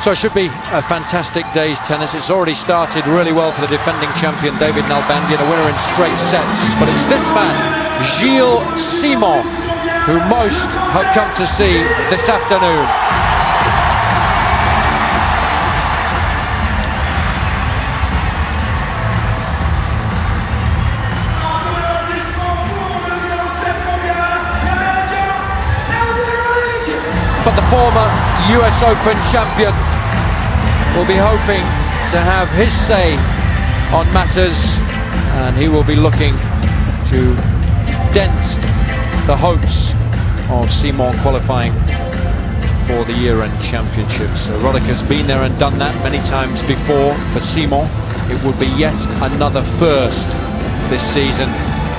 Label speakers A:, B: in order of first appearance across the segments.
A: So it should be a fantastic day's tennis. It's already started really well for the defending champion David Nalbandian, a winner in straight sets. But it's this man, Gilles Simon, who most have come to see this afternoon. But the former US Open champion will be hoping to have his say on matters, and he will be looking to dent the hopes of Simon qualifying for the year-end championships. So Roddick has been there and done that many times before. For Simon, it would be yet another first this season,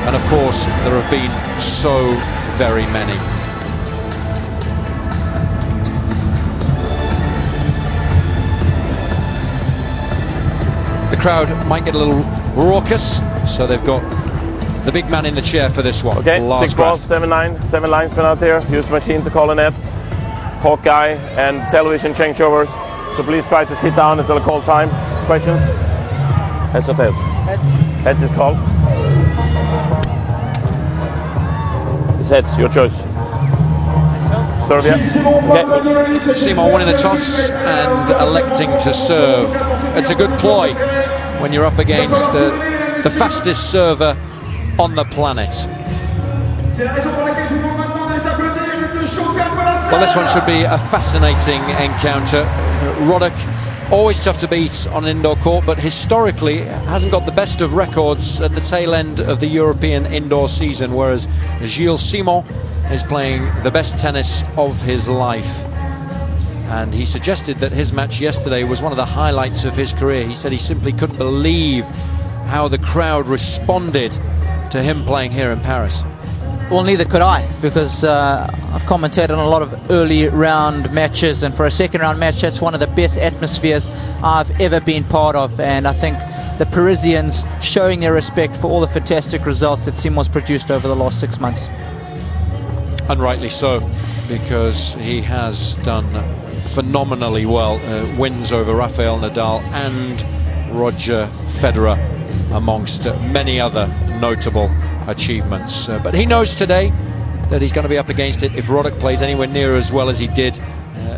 A: and of course there have been so very many. The crowd might get a little raucous, so they've got the big man in the chair for this one.
B: Okay, 6 balls, 7 linesmen out there. Use machine to call a net, Hawkeye and television changeovers. So please try to sit down until I call time. Questions? Heads or tails? Heads. Heads is called. It's heads, your choice. Serve, yeah. Okay.
A: Simon winning the toss and electing to serve. It's a good ploy when you're up against the fastest server on the planet. Well, this one should be a fascinating encounter. Roddick, always tough to beat on an indoor court, but historically hasn't got the best of records at the tail end of the European indoor season, whereas Gilles Simon is playing the best tennis of his life. And he suggested that his match yesterday was one of the highlights of his career. He said he simply couldn't believe how the crowd responded to him playing here in Paris.
C: Well, neither could I, because I've commentated on a lot of early round matches, and for a second round match, that's one of the best atmospheres I've ever been part of. And I think the Parisians showing their respect for all the fantastic results that Simon's produced over the last 6 months.
A: And rightly so, because he has done phenomenally well. Wins over Rafael Nadal and Roger Federer, amongst many other notable achievements. But he knows today that he's going to be up against it if Roddick plays anywhere near as well as he did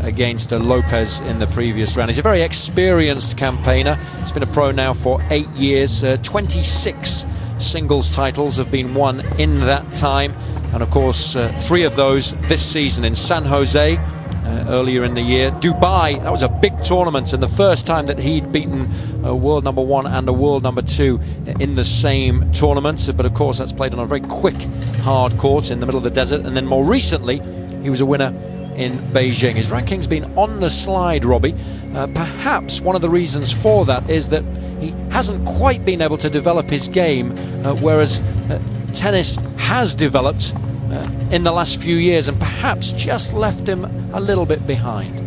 A: against Lopez in the previous round. He's a very experienced campaigner. He's been a pro now for 8 years. 26 singles titles have been won in that time, and of course 3 of those this season in San Jose earlier in the year. Dubai, that was a big tournament, and the first time that he'd beaten a world number 1 and a world number 2 in the same tournament. But of course that's played on a very quick hard court in the middle of the desert. And then more recently he was a winner in Beijing. His ranking's been on the slide, Robbie. Perhaps one of the reasons for that is that he hasn't quite been able to develop his game, whereas tennis has developed in the last few years, and perhaps just left him a little bit behind.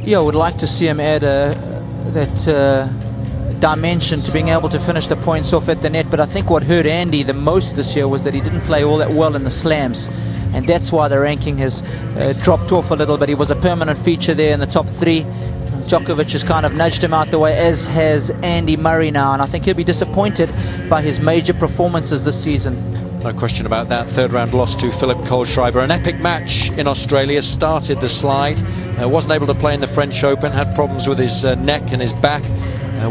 C: Yeah, I would like to see him add that dimension to being able to finish the points off at the net. But I think what hurt Andy the most this year was that he didn't play all that well in the slams, and that's why the ranking has dropped off a little bit. He was a permanent feature there in the top 3. Djokovic has kind of nudged him out the way, as has Andy Murray now, and I think he'll be disappointed by his major performances this season.
A: No question about that. Third round loss to Philip Kohlschreiber. An epic match in Australia, started the slide. Wasn't able to play in the French Open, had problems with his neck and his back.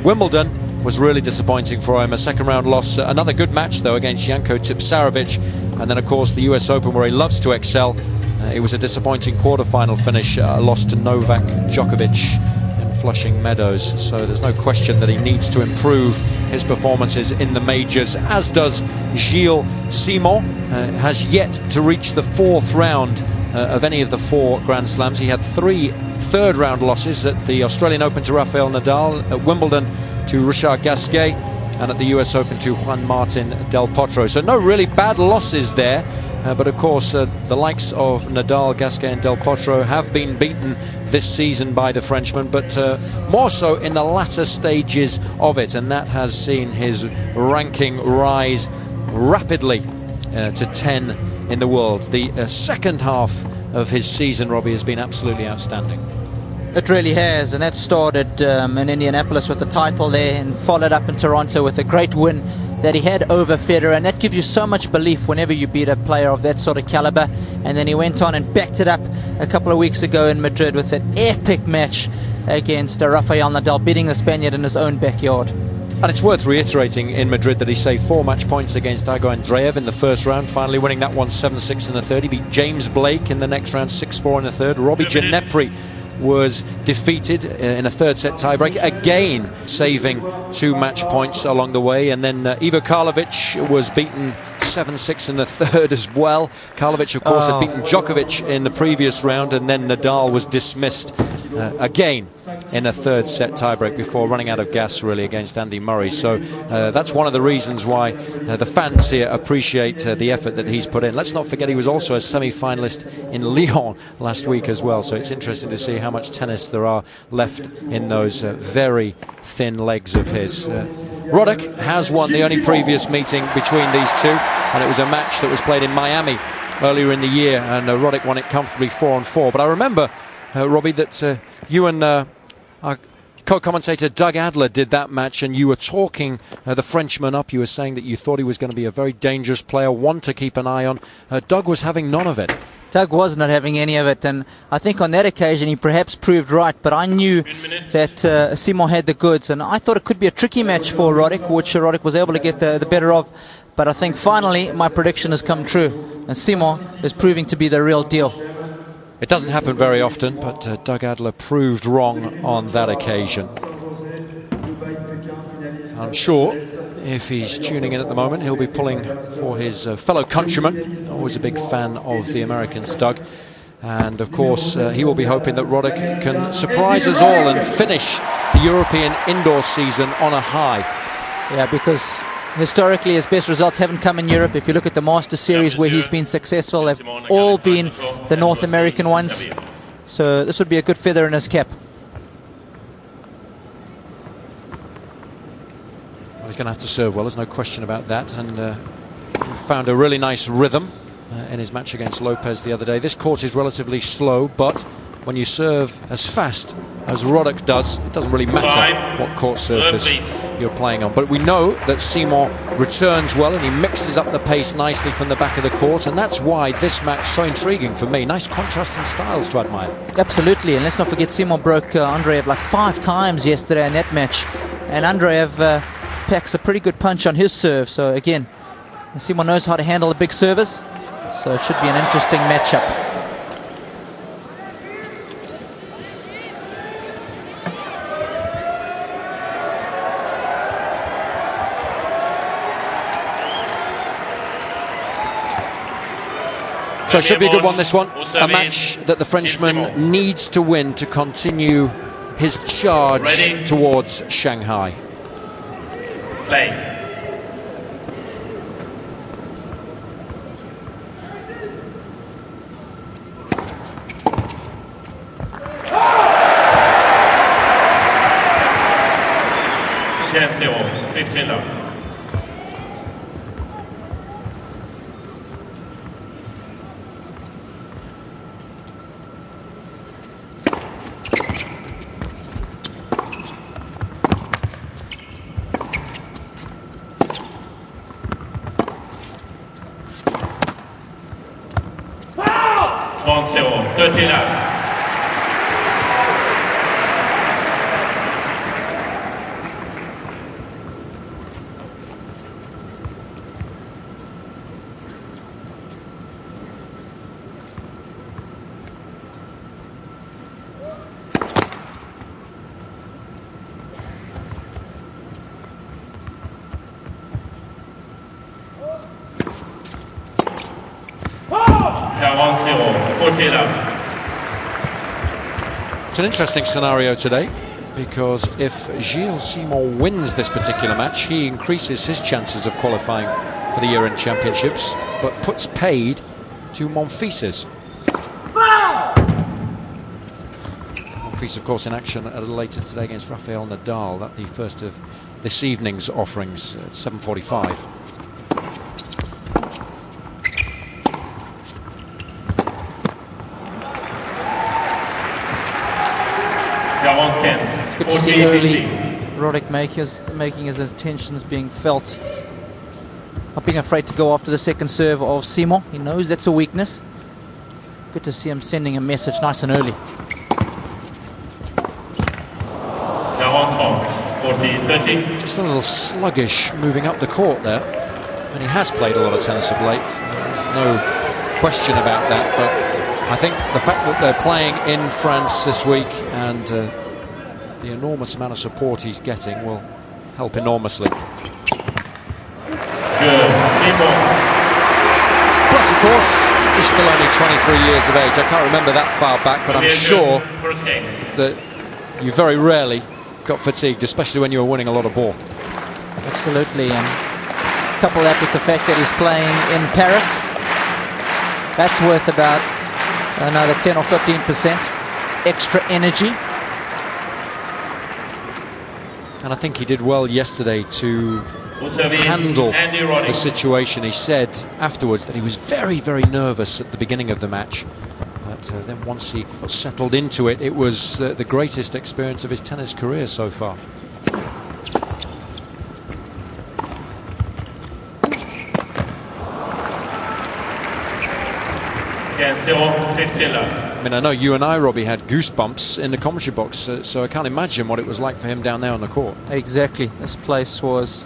A: Wimbledon was really disappointing for him. A second round loss. Another good match though against Janko Tipsarevic. And then of course the US Open, where he loves to excel. It was a disappointing quarter-final finish. A loss to Novak Djokovic in Flushing Meadows. So there's no question that he needs to improve his performances in the majors, as does Gilles Simon. Has yet to reach the 4th round of any of the 4 Grand Slams. He had 3 third round losses at the Australian Open to Rafael Nadal, at Wimbledon to Richard Gasquet, and at the US Open to Juan Martin Del Potro. So no really bad losses there, but of course the likes of Nadal, Gasquet and Del Potro have been beaten this season by the Frenchman, but more so in the latter stages of it, and that has seen his ranking rise rapidly to 10 in the world. The second half of his season, Robbie, has been absolutely outstanding.
C: It really has, and that started in Indianapolis with the title there and followed up in Toronto with a great win that he had over Federer, and that gives you so much belief whenever you beat a player of that sort of caliber. And then he went on and backed it up a couple of weeks ago in Madrid with an epic match against Rafael Nadal, beating the Spaniard in his own backyard.
A: And it's worth reiterating in Madrid that he saved 4 match points against Ago Andreev in the first round, finally winning that one 7-6 in the third. He beat James Blake in the next round 6-4 in the third. Robbie Ginepri was defeated in a third set tiebreak, again saving 2 match points along the way. And then Ivo Karlovic was beaten 7-6 in the third as well. Karlovic, of course, had beaten Djokovic in the previous round, and then Nadal was dismissed again in a third set tiebreak before running out of gas really against Andy Murray. So that's one of the reasons why the fans here appreciate the effort that he's put in. Let's not forget he was also a semi-finalist in Lyon last week as well, so it's interesting to see how much tennis there are left in those very thin legs of his. Roddick has won the only previous meeting between these two, and it was a match that was played in Miami earlier in the year, and Roddick won it comfortably 4-4. But I remember, Robbie, that you and our co-commentator Doug Adler did that match, and you were talking the Frenchman up. You were saying that you thought he was going to be a very dangerous player, one to keep an eye on. Doug was having none of it.
C: Doug was not having any of it, and I think on that occasion he perhaps proved right, but I knew that Simon had the goods, and I thought it could be a tricky match for Roddick, which Roddick was able to get the better of. But I think finally my prediction has come true, and Simon is proving to be the real deal.
A: It doesn't happen very often, but Doug Adler proved wrong on that occasion. I'm sure if he's tuning in at the moment, he'll be pulling for his fellow countryman. Always a big fan of the Americans, Doug. And of course, he will be hoping that Roddick can surprise us all and finish the European indoor season on a high.
C: Yeah, because historically his best results haven't come in Europe. If you look at the Master Series where he's been successful, they've all been the North American ones. So this would be a good feather in his cap.
A: He's going to have to serve well, there's no question about that. And he found a really nice rhythm in his match against Lopez the other day. This court is relatively slow, but when you serve as fast as Roddick does, it doesn't really matter what court surface you're playing on. But we know that Simon returns well, and he mixes up the pace nicely from the back of the court, and that's why this match is so intriguing for me. Nice contrast in styles to admire.
C: Absolutely, and let's not forget Simon broke Andreev like 5 times yesterday in that match, and Andreev packs a pretty good punch on his serve. So again, Simon knows how to handle the big servers, so it should be an interesting matchup.
A: So it should be a good one, this one. A match that the Frenchman needs to win to continue his charge towards Shanghai.
B: Play. Can't 15 love. Montero, 13 up.
A: It's an interesting scenario today, because if Gilles Simon wins this particular match, he increases his chances of qualifying for the year-end championships, but puts paid to Monfils. Monfils, of course, in action a little later today against Rafael Nadal. That's the first of this evening's offerings at 7:45.
C: It's good to see early Roddick making his intentions being felt. Not being afraid to go after the second serve of Simon. He knows that's a weakness. Good to see him sending a message nice and early.
B: 40-30.
A: Just a little sluggish moving up the court there. And he has played a lot of tennis of late. There's no question about that. But I think the fact that they're playing in France this week and the enormous amount of support he's getting will help enormously.
B: Good. Simon.
A: Plus, of course, he's still only 23 years of age. I can't remember that far back, but I'm sure that you very rarely got fatigued, especially when you were winning a lot of ball.
C: Absolutely, and couple that with the fact that he's playing in Paris. That's worth about another 10 or 15% extra energy.
A: And I think he did well yesterday to handle the situation. He said afterwards that he was very, very nervous at the beginning of the match. But then once he settled into it, it was the greatest experience of his tennis career so far. I mean, I know you and I, Robbie, had goosebumps in the commentary box, so I can't imagine what it was like for him down there on the court. Exactly.
C: This place was,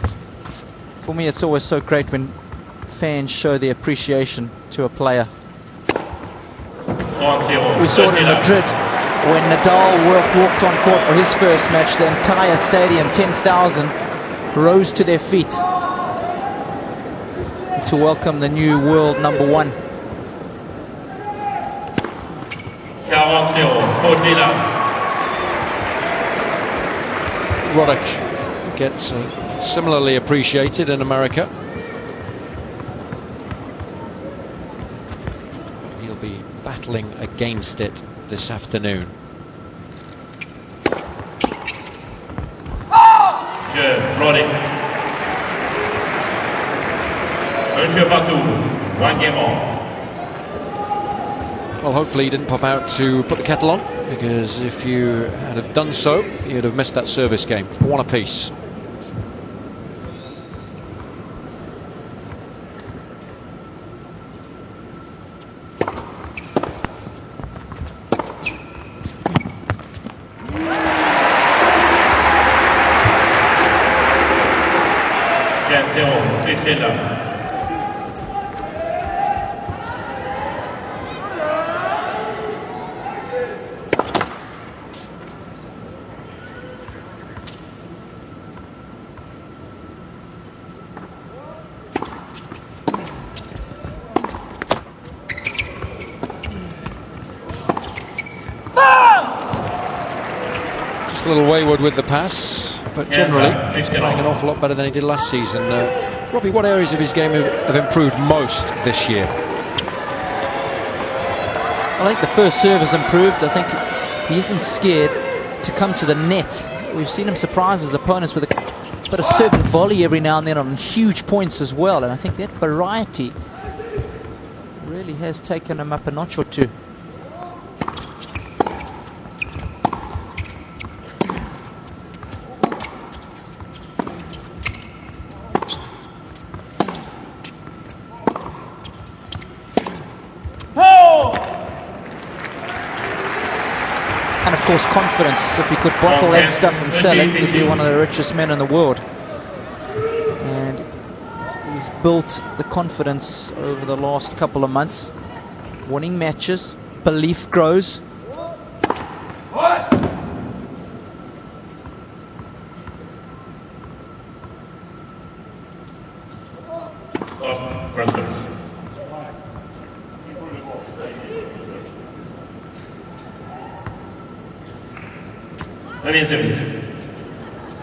C: for me, it's always so great when fans show their appreciation to a player. We saw it in Madrid when Nadal walked on court for his first match. The entire stadium, 10,000, rose to their feet to welcome the new world number one.
A: Roddick gets similarly appreciated in America. He'll be battling against it this afternoon.
B: Good, Roddick. One game on.
A: Well, hopefully he didn't pop out to put the kettle on, because if you had have done so, you'd have missed that service game. One apiece. Just a little wayward with the pass, but generally he's playing an awful lot better than he did last season. Robbie, what areas of his game have improved most this year?
C: I think the first serve has improved. I think he isn't scared to come to the net. We've seen him surprise his opponents with a bit of serve and volley every now and then on huge points as well, and I think that variety really has taken him up a notch or two. And of course confidence. If he could bottle that stuff and sell it, he'd be one of the richest men in the world. And he's built the confidence over the last couple of months. Winning matches, belief grows.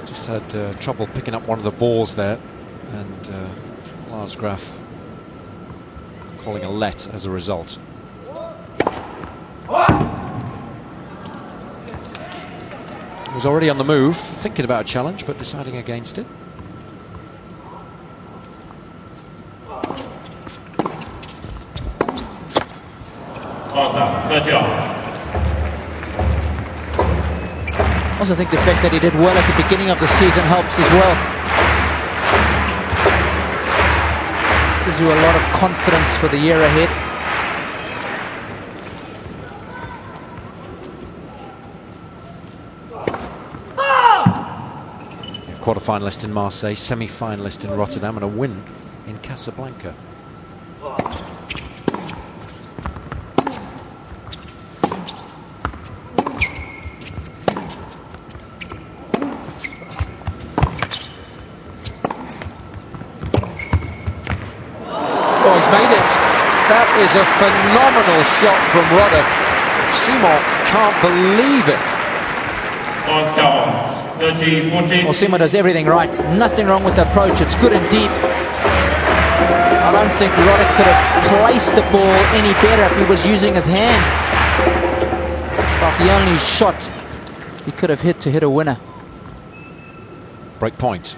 A: Just had trouble picking up one of the balls there, and Lars Graf calling a let as a result. He was already on the move, thinking about a challenge, but deciding against it.
C: I also think the fact that he did well at the beginning of the season helps as well. Gives you a lot of confidence for the year ahead.
A: Quarter-finalist in Marseille, semi-finalist in Rotterdam, and a win in Casablanca.
C: Oh, he's made it.
A: That is a phenomenal shot from Roddick. Simon can't believe it.
C: Well, Simo does everything right. Nothing wrong with the approach. It's good and deep. I don't think Roddick could have placed the ball any better if he was using his hand. But the only shot he could have hit to hit a winner.
A: Break point.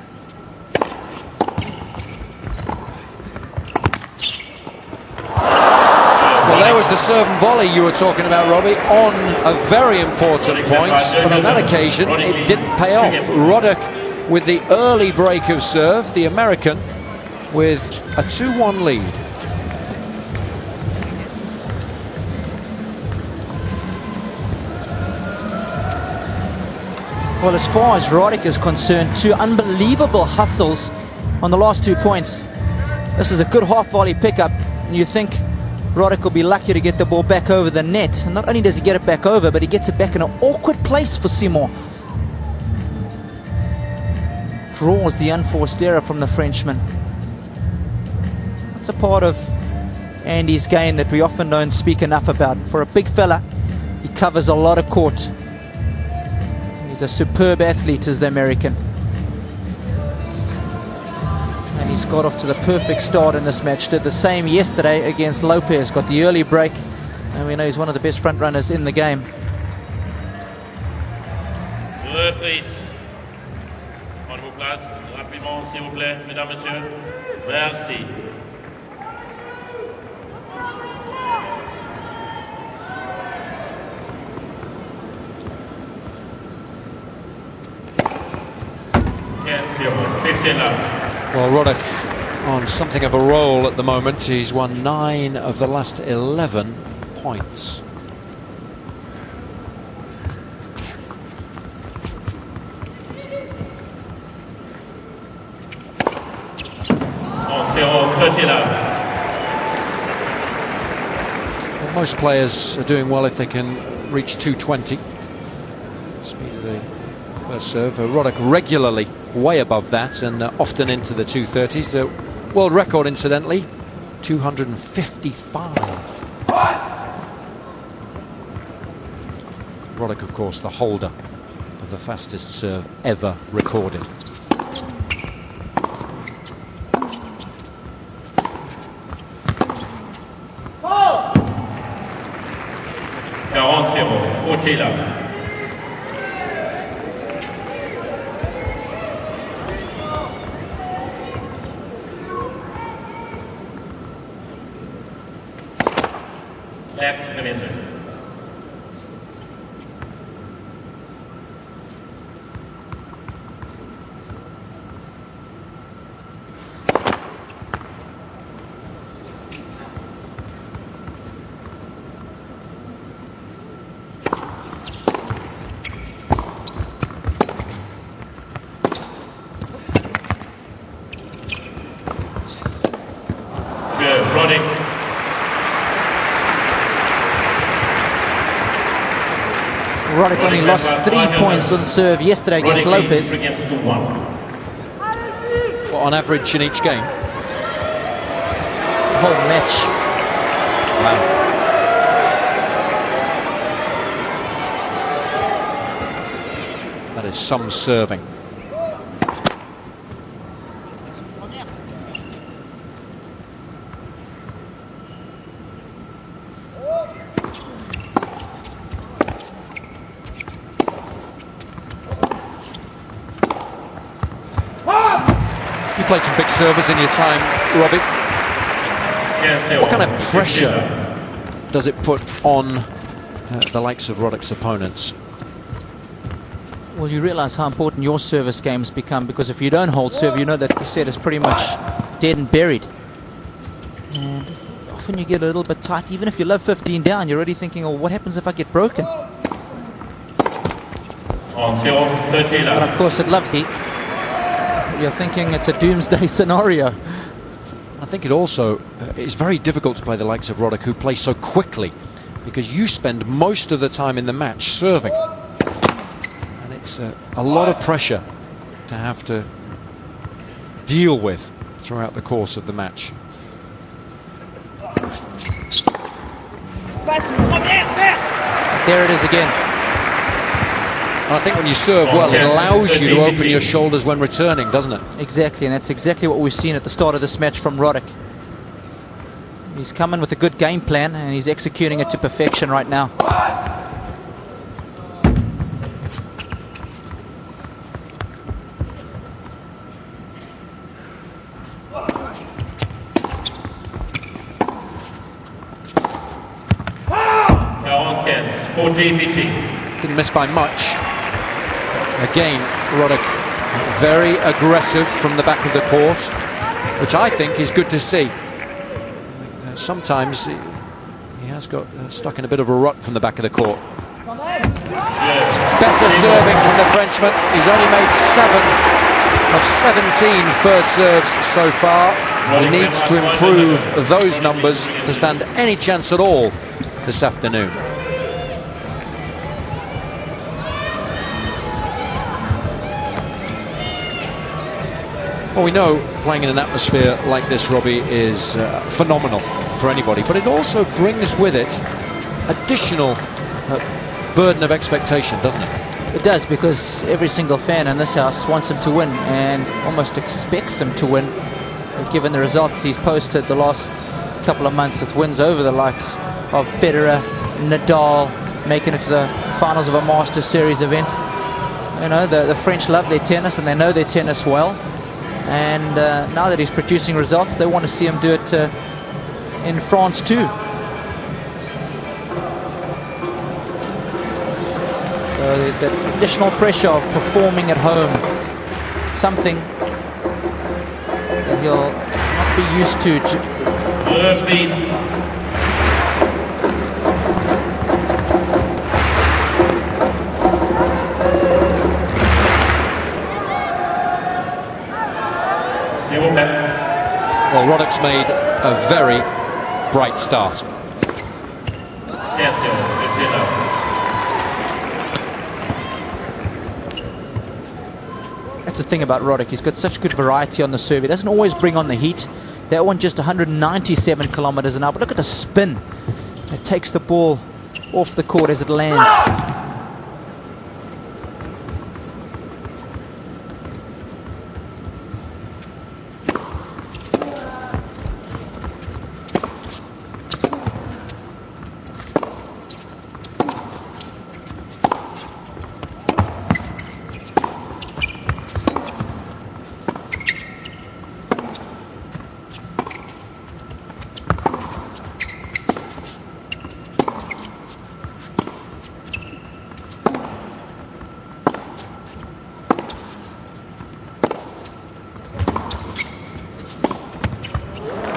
A: Well, there was the serve and volley you were talking about, Robbie, on a very important point, but on that occasion it didn't pay off. Roddick with the early break of serve, the American with a 2-1 lead.
C: Well, as far as Roddick is concerned, 2 unbelievable hustles on the last 2 points. This is a good half volley pickup, and you think Roddick will be lucky to get the ball back over the net. And not only does he get it back over, but he gets it back in an awkward place for Simon. Draws the unforced error from the Frenchman. That's a part of Andy's game that we often don't speak enough about. For a big fella, he covers a lot of court. He's a superb athlete, is the American. And he's got off to the perfect start in this match. Did the same yesterday against Lopez. Got the early break. And we know he's one of the best front runners in the game.
D: Reprise. Prenez vos places rapidement, s'il vous plaît, mesdames, messieurs. Merci.
A: Well, Roddick on something of a roll at the moment. He's won 9 of the last 11 points. Well, most players are doing well if they can reach 220. Speed of the first serve. Roddick regularly way above that, and often into the 230s. The world record, incidentally, 255. Roddick, of course, the holder of the fastest serve ever recorded. Roddick only lost 3 points on serve yesterday against Lopez. What, on average in each game? The whole match. Wow. That is some serving. Played some big servers in your time, Robbie. What kind of pressure does it put on the likes of Roddick's opponents?
C: Well, you realise how important your service games become, because if you don't hold serve, you know that the set is pretty much dead and buried. And often you get a little bit tight. Even if you love 15 down, you're already thinking, oh, what happens if I get broken? But of course, at Loveheat, you're thinking it's a doomsday scenario.
A: I think it also is very difficult to play the likes of Roddick, who play so quickly, because you spend most of the time in the match serving. And it's a lot of pressure to have to deal with throughout the course of the match.
C: There it is again.
A: And I think when you serve well, it allows you to open your shoulders when returning, doesn't it?
C: Exactly, and that's exactly what we've seen at the start of this match from Roddick. He's coming with a good game plan, and he's executing it to perfection right now.
A: Didn't miss by much. Again, Roddick very aggressive from the back of the court, which I think is good to see. Sometimes he has got stuck in a bit of a rut from the back of the court. It's better serving from the Frenchman. He's only made 7 of 17 first serves so far. He needs to improve those numbers to stand any chance at all this afternoon. Well, we know playing in an atmosphere like this, Robbie, is phenomenal for anybody, but it also brings with it additional burden of expectation, doesn't it?
C: It does, because every single fan in this house wants him to win and almost expects him to win, given the results he's posted the last couple of months with wins over the likes of Federer, Nadal, making it to the finals of a Masters Series event. You know, the French love their tennis, and they know their tennis well. And now that he's producing results, they want to see him do it in France too. So there's that additional pressure of performing at home, something that he'll not be used to.
D: Please.
A: Well, Roddick's made a very bright start.
C: That's the thing about Roddick. He's got such good variety on the serve. He doesn't always bring on the heat. That one just 197 kilometers an hour. But look at the spin. It takes the ball off the court as it lands.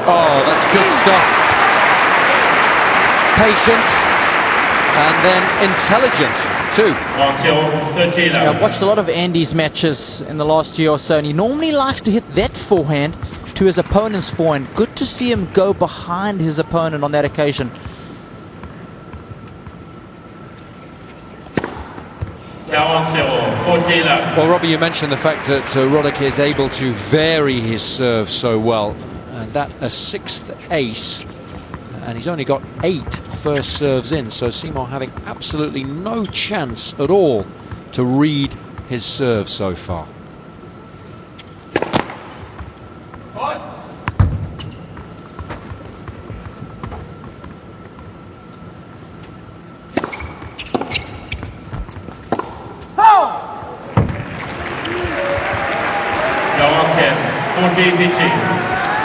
A: Oh, that's good stuff. Patient and then intelligent too.
C: I've watched a lot of Andy's matches in the last year or so, and he normally likes to hit that forehand to his opponent's forehand. Good to see him go behind his opponent on that occasion.
A: Well, Robbie, you mentioned the fact that Roddick is able to vary his serve so well. And that a 6th ace, and he's only got 8 first serves in, so Seymour having absolutely no chance at all to read his serve so far.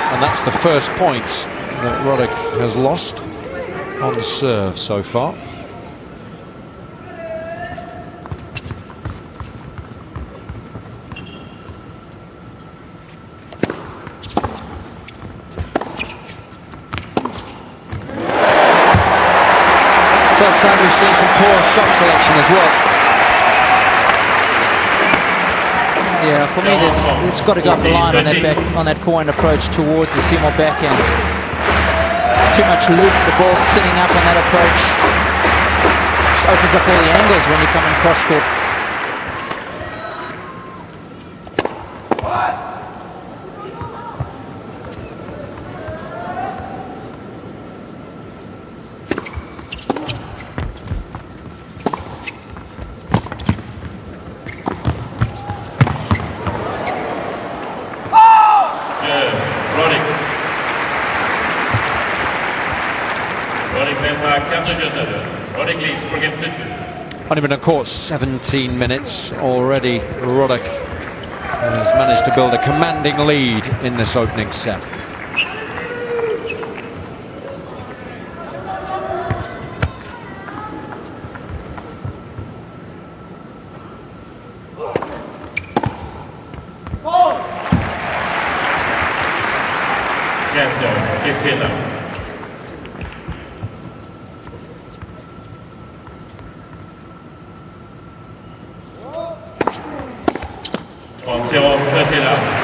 A: And that's the first point that Roddick has lost on serve so far. this time we've seen some poor shot selection as well.
C: Yeah, for me, it's got to go up the line on that forehand approach towards the Seymour backhand. Too much loop, the ball sitting up on that approach. Just opens up all the angles when you come in cross court.
D: Roddick. Roddick met haar carte de jeu. Roddick leads for against the two.
A: Only been on court 17 minutes already. Roddick has managed to build a commanding lead in this opening set.
D: Cancel, 15 now. On 0, 30 now.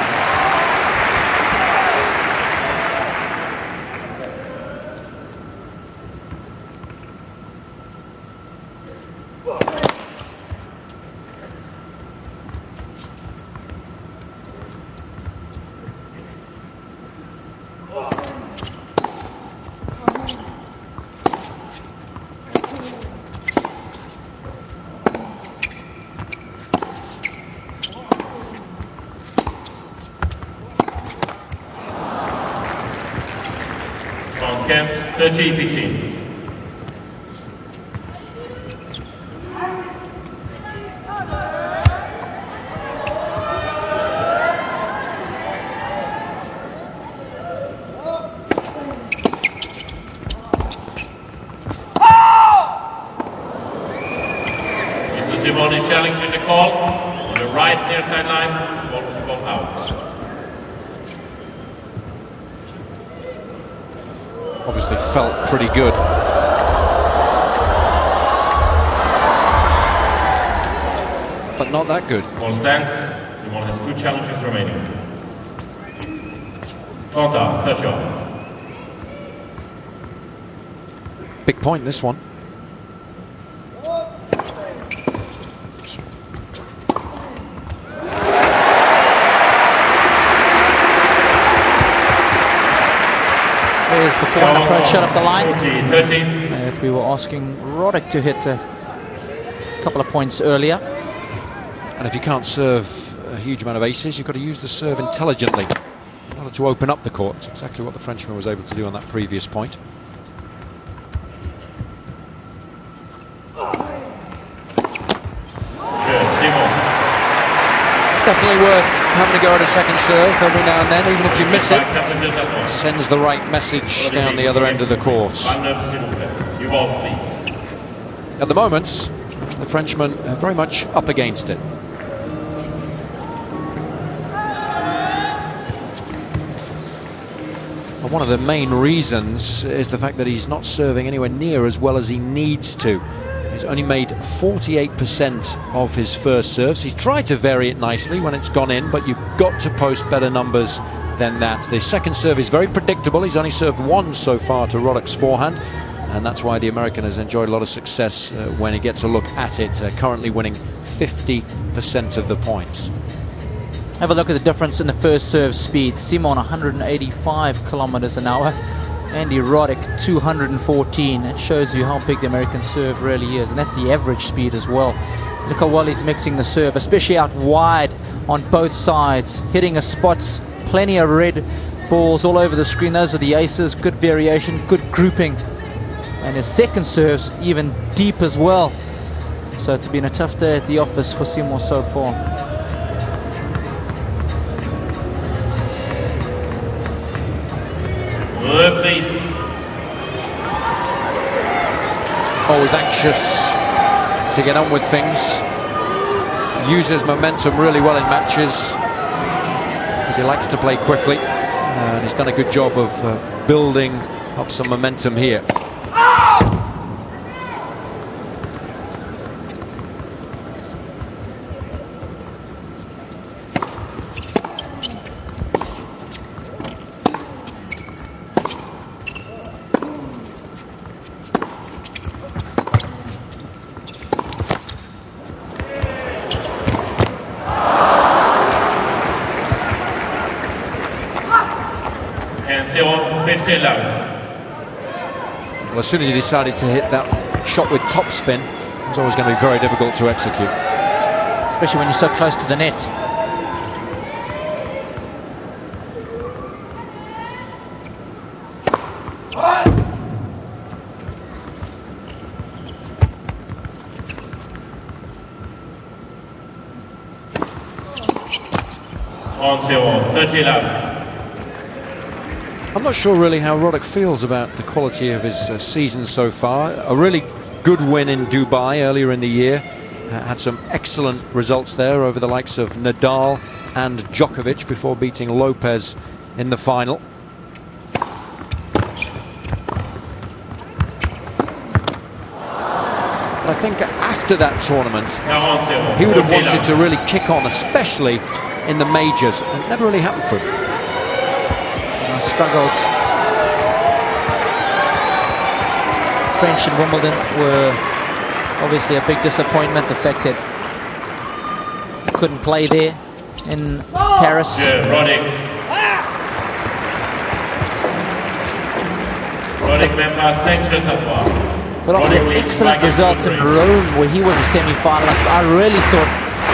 D: On camps 30, 15. Mr. Simone is challenging the call on the right near sideline. The ball was called out.
A: Obviously felt pretty good. But not that good.
D: Ball stands. Simone has 2 challenges remaining. 30, 30.
A: Big point, this one.
C: There's the forehand approach shut up the line.
D: 40, 13.
C: That we were asking Roddick to hit a couple of points earlier.
A: And if you can't serve a huge amount of aces, you've got to use the serve intelligently in order to open up the court. It's exactly what the Frenchman was able to do on that previous point.
D: Good, Simone.
A: Definitely worth having a go at a second serve every now and then, even if you miss it. Sends the right message down the other end of the court.
D: You both, please.
A: At the moment, the Frenchmen are very much up against it. And one of the main reasons is the fact that he's not serving anywhere near as well as he needs to. He's only made 48% of his first serves. He's tried to vary it nicely when it's gone in, but you've got to post better numbers than that. The second serve is very predictable. He's only served 1 so far to Roddick's forehand, and that's why the American has enjoyed a lot of success when he gets a look at it, currently winning 50% of the points.
C: Have a look at the difference in the first serve speed. Simon 185 kilometers an hour. Andy Roddick 214. It shows you how big the American serve really is, and that's the average speed as well. Look how well he's mixing the serve, especially out wide on both sides, hitting his spots. Plenty of red balls all over the screen. Those are the aces. Good variation, good grouping, and his second serve's even deep as well. So it's been a tough day at the office for Simon so far.
D: Please.
A: Always anxious to get on with things. Uses momentum really well in matches, as he likes to play quickly. And he's done a good job of building up some momentum here.
D: 15 love.
A: Well, as soon as he decided to hit that shot with topspin, it was always going to be very difficult to execute.
C: Especially when you're so close to the net.
A: I'm not sure really how Roddick feels about the quality of his season so far. A really good win in Dubai earlier in the year. Had some excellent results there over the likes of Nadal and Djokovic before beating Lopez in the final. But I think after that tournament, he would have wanted to really kick on, especially in the majors. It never really happened for him.
C: Struggled. French and Wimbledon were obviously a big disappointment. The fact that he couldn't play there in Paris.
D: Yeah, Roddick. Roddick même pas 5 jeux à 3.
C: But after an excellent result in Rome, where he was a semi-finalist, I really thought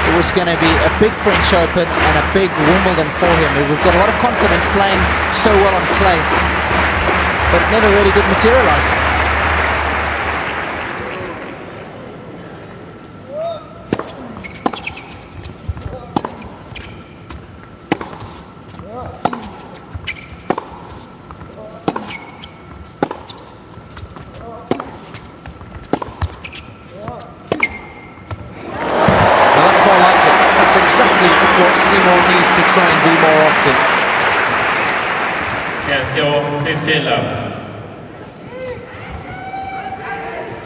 C: it was going to be a big French Open and a big Wimbledon for him. We've got a lot of confidence playing so well on clay, but it never really did materialize.
A: What Simon needs to try and do more often.
D: Yes, your 15 love.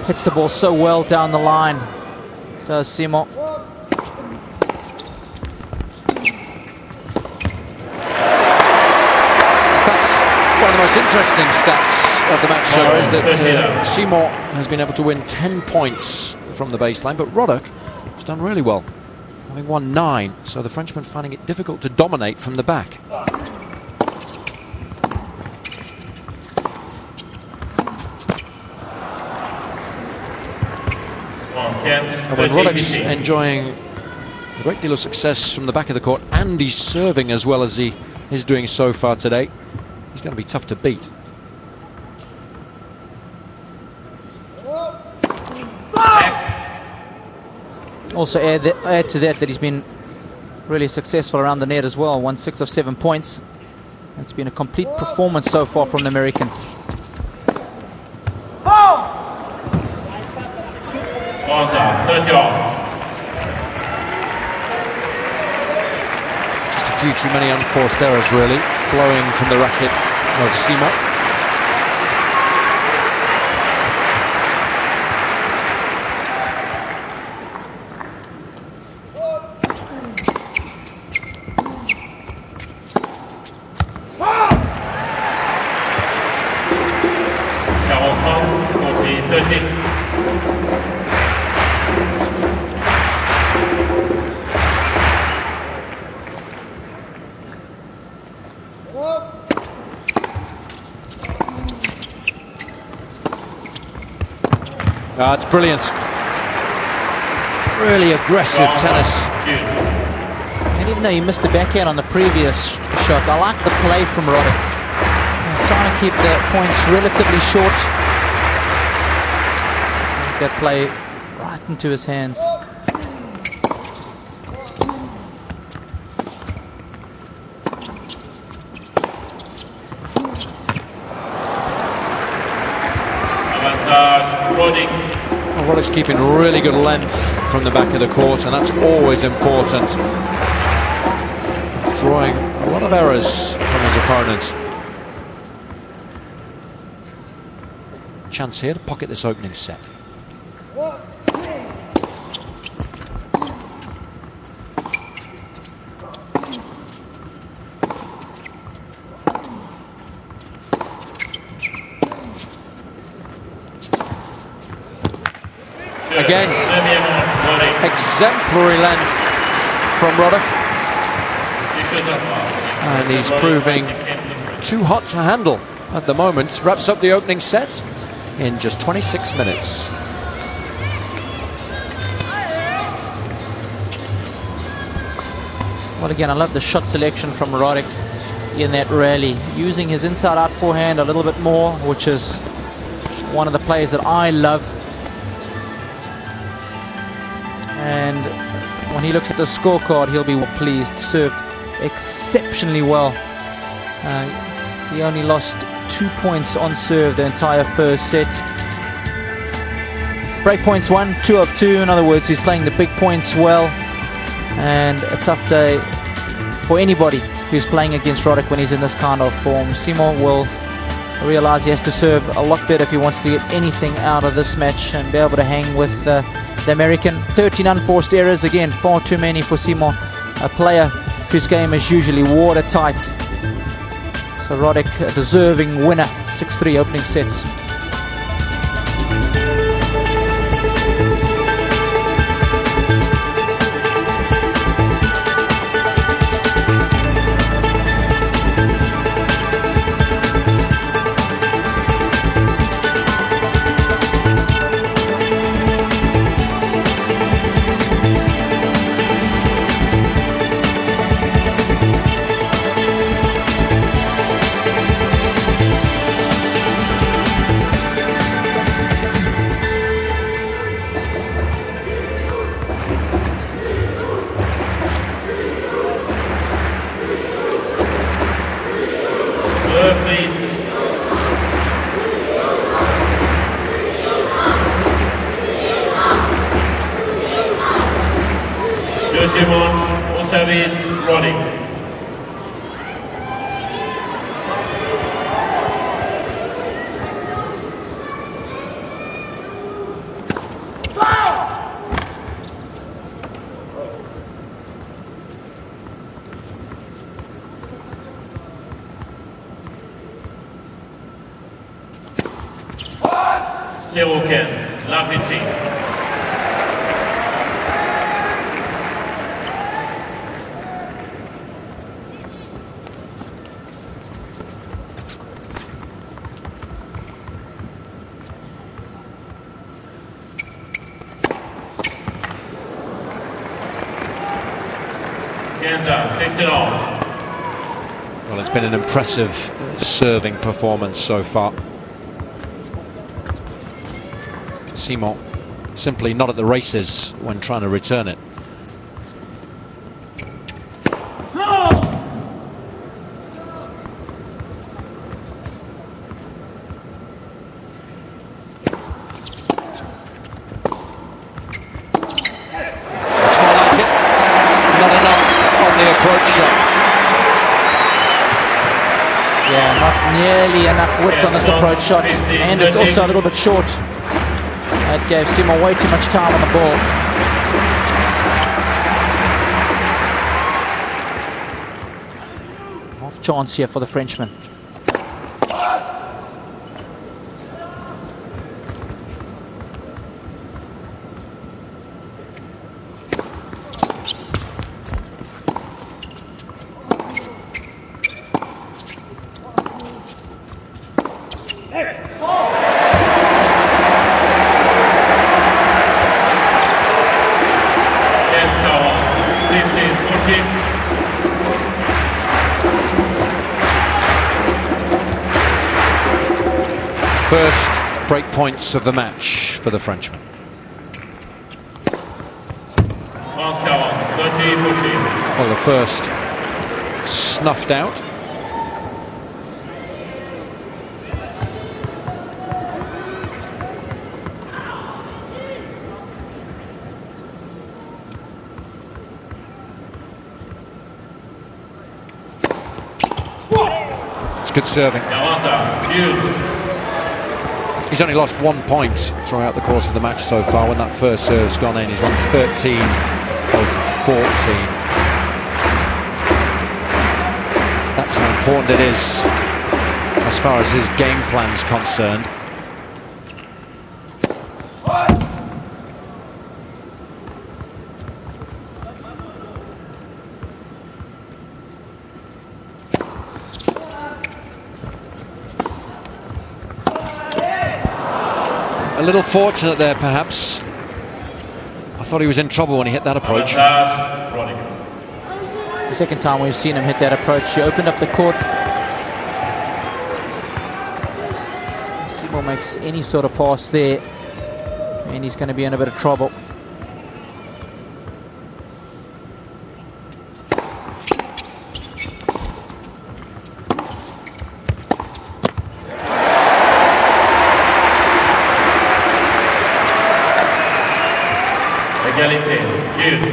C: Hits the ball so well down the line, does Simon.
A: In fact, one of the most interesting stats of the match so is that Simon has been able to win 10 points from the baseline, but Roddick has done really well, having won 9, so the Frenchman finding it difficult to dominate from the back. And when Roddick's enjoying a great deal of success from the back of the court, and he's serving as well as he is doing so far today, he's going to be tough to beat.
C: Also add to that he's been really successful around the net as well. Won 6 of 7 points. It's been a complete performance so far from the American.
A: Just a few too many unforced errors really, flowing from the racket of Simon. It's brilliant. Really aggressive tennis.
C: And even though he missed the backhand on the previous shot, I like the play from Roddick. Trying to keep the points relatively short. That play right into his hands.
A: Roddick's keeping really good length from the back of the court, and that's always important. He's drawing a lot of errors from his opponents. Chance here to pocket this opening set. Again, exemplary length from Roddick, and he's proving too hot to handle. at the moment. Wraps up the opening set in just 26 minutes.
C: Well, again, I love the shot selection from Roddick in that rally, using his inside-out forehand a little bit more, which is one of the plays that I love. And when he looks at the scorecard, he'll be pleased. Served exceptionally well. He only lost 2 points on serve the entire first set. Break points 1, 2 of 2. In other words, he's playing the big points well. And a tough day for anybody who's playing against Roddick when he's in this kind of form. Simo will realize he has to serve a lot better if he wants to get anything out of this match and be able to hang with the American. 13 unforced errors, again, far too many for Simo, a player whose game is usually watertight. So Roddick, a deserving winner, 6-3 opening set.
D: Au service, Roddick. Zero 15, Lafitti.
A: Well, it's been an impressive serving performance so far. Simo simply not at the races when trying to return it. That's more like it. Not enough on the approach shot.
C: Yeah, not nearly enough width on this approach shot, and it's also a little bit short. That gave Simo way too much time on the ball. Off chance here for the Frenchman.
A: First break points of the match for the Frenchman.
D: 30-40.
A: Well, the first snuffed out. It's good serving. He's only lost 1 point throughout the course of the match so far. When that first serve's gone in, he's won 13 of 14. That's how important it is as far as his game plan's concerned. little fortunate there, perhaps. I thought he was in trouble when he hit that approach.
C: It's the second time we've seen him hit that approach. He opened up the court. Simon makes any sort of pass there, and he's going to be in a bit of trouble.
D: Égalité, Juice.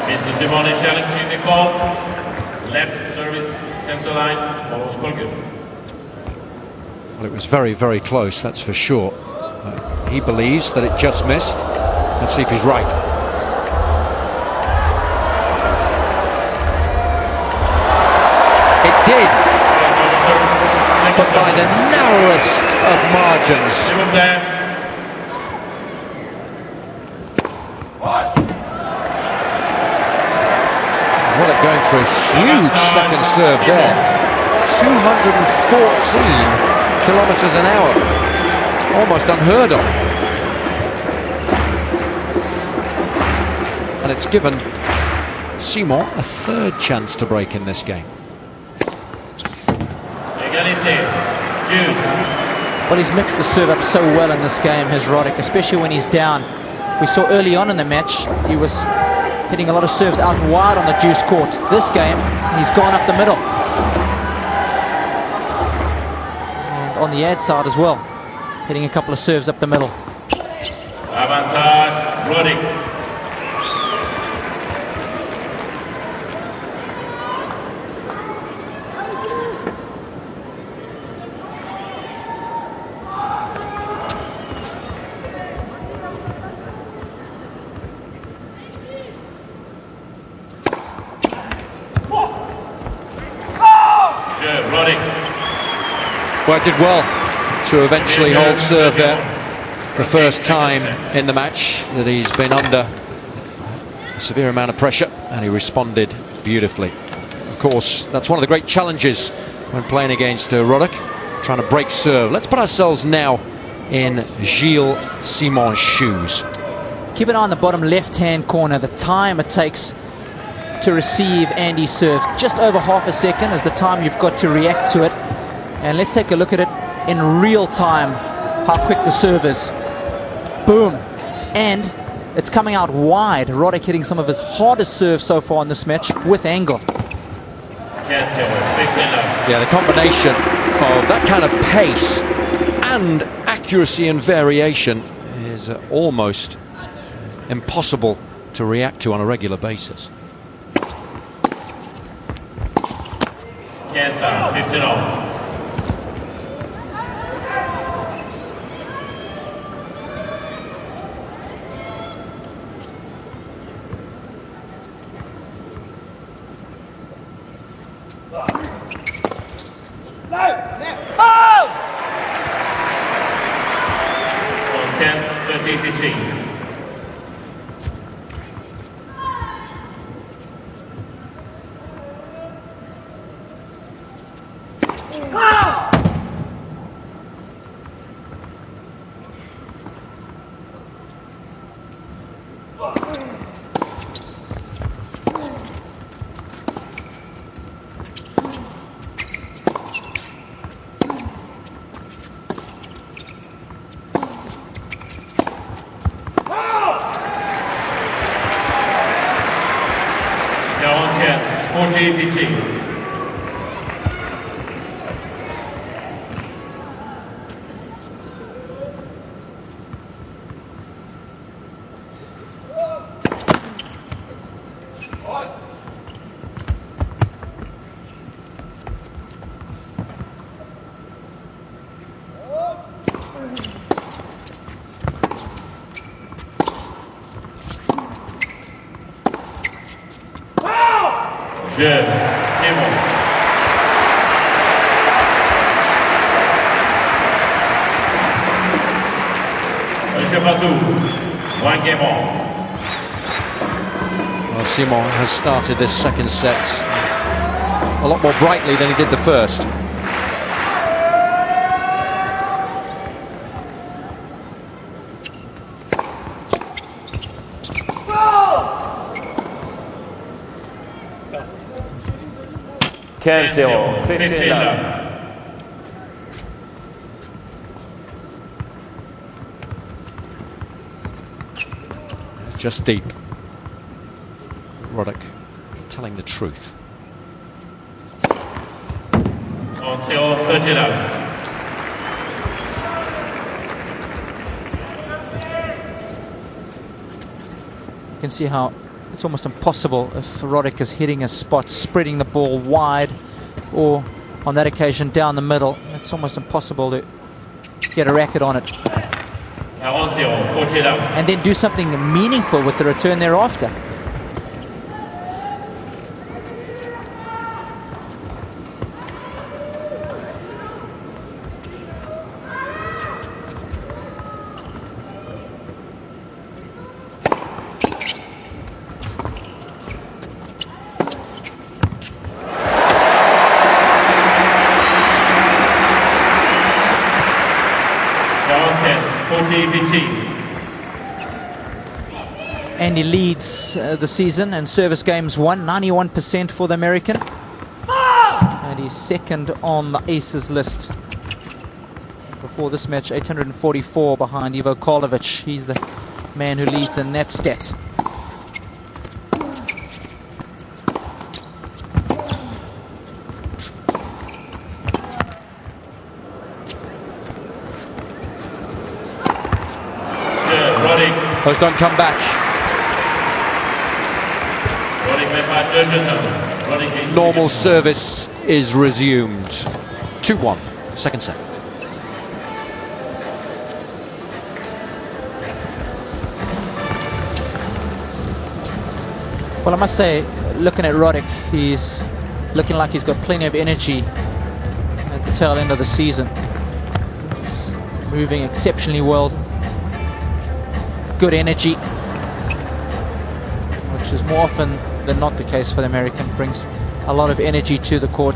D: Mr. Simon is challenging the call. Left service, center line, follows Kolgun.
A: Well, it was very, very close, that's for sure. He believes that it just missed. Let's see if he's right. It did, but by the narrowest of margins. Roddick going for a huge second serve there. 214 kilometers an hour. It's almost unheard of. And it's given Simon a third chance to break in this game.
C: Well, he's mixed the serve up so well in this game, has Roddick, especially when he's down. We saw early on in the match, he was hitting a lot of serves out wide on the juice court. This game, he's gone up the middle. And on the ad side as well, hitting a couple of serves up the middle.
D: Avantage, Roddick.
A: Well, it did well to eventually hold serve there. The first time in the match that he's been under a severe amount of pressure, and he responded beautifully. Of course, that's one of the great challenges when playing against Roddick, trying to break serve. Let's put ourselves now in Gilles Simon's shoes.
C: Keep an eye on the bottom left-hand corner. The time it takes to receive Andy's serve, just over half a second is the time you've got to react to it. And let's take a look at it in real time, how quick the serve is. Boom. And it's coming out wide. Roddick hitting some of his hardest serves so far in this match with angle.
A: Yeah, the combination of that kind of pace and accuracy and variation is almost impossible to react to on a regular basis.
D: Cancer, 15-0. Monsieur Fatou, 1 game on.
A: Well, Simon has started this second set a lot more brightly than he did the first.
B: Cancel, 15 love.
A: Just deep. Roddick telling the truth.
D: Until 30 love.
C: You can see how it's almost impossible if Roddick is hitting a spot, spreading the ball wide, or on that occasion down the middle. It's almost impossible to get a racket on it.
D: 40 love.
C: And then do something meaningful with the return thereafter. And he leads the season in service games won, 91% for the American. And he's second on the aces list. Before this match, 844 behind Ivo Karlovic. He's the man who leads in that stat.
A: Those don't come back. Normal service is resumed. 2-1, second set.
C: Well, I must say, looking at Roddick, he's looking like he's got plenty of energy at the tail end of the season. He's moving exceptionally well. Good energy, which is more often than not the case for the American. Brings a lot of energy to the court.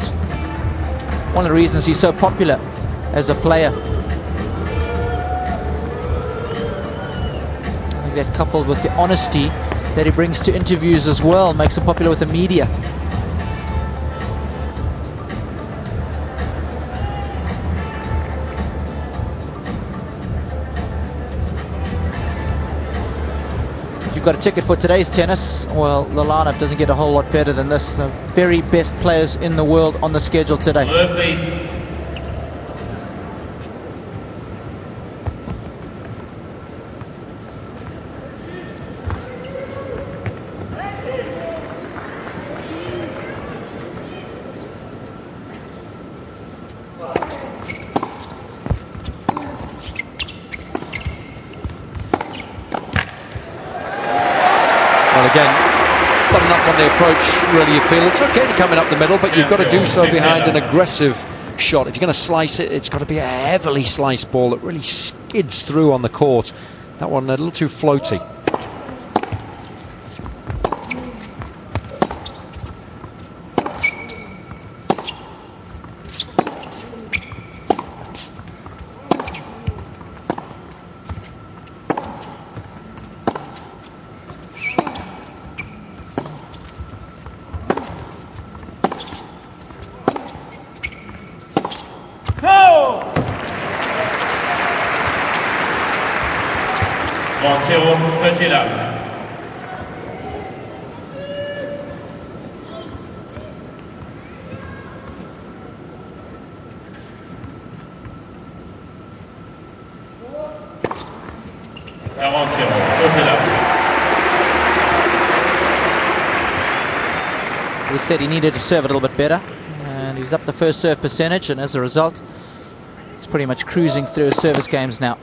C: One of the reasons he's so popular as a player. I think that, coupled with the honesty that he brings to interviews as well, makes him popular with the media. You've got a ticket for today's tennis. Well, the lineup doesn't get a whole lot better than this. The very best players in the world on the schedule today.
A: Again, not enough on the approach, really. You feel it's okay to come in up the middle, but you've got to do so behind an aggressive shot. If you're going to slice it, it's got to be a heavily sliced ball that really skids through on the court. That one a little too floaty.
C: We said he needed to serve a little bit better, and he's up the first serve percentage, and as a result, he's pretty much cruising through his service games now.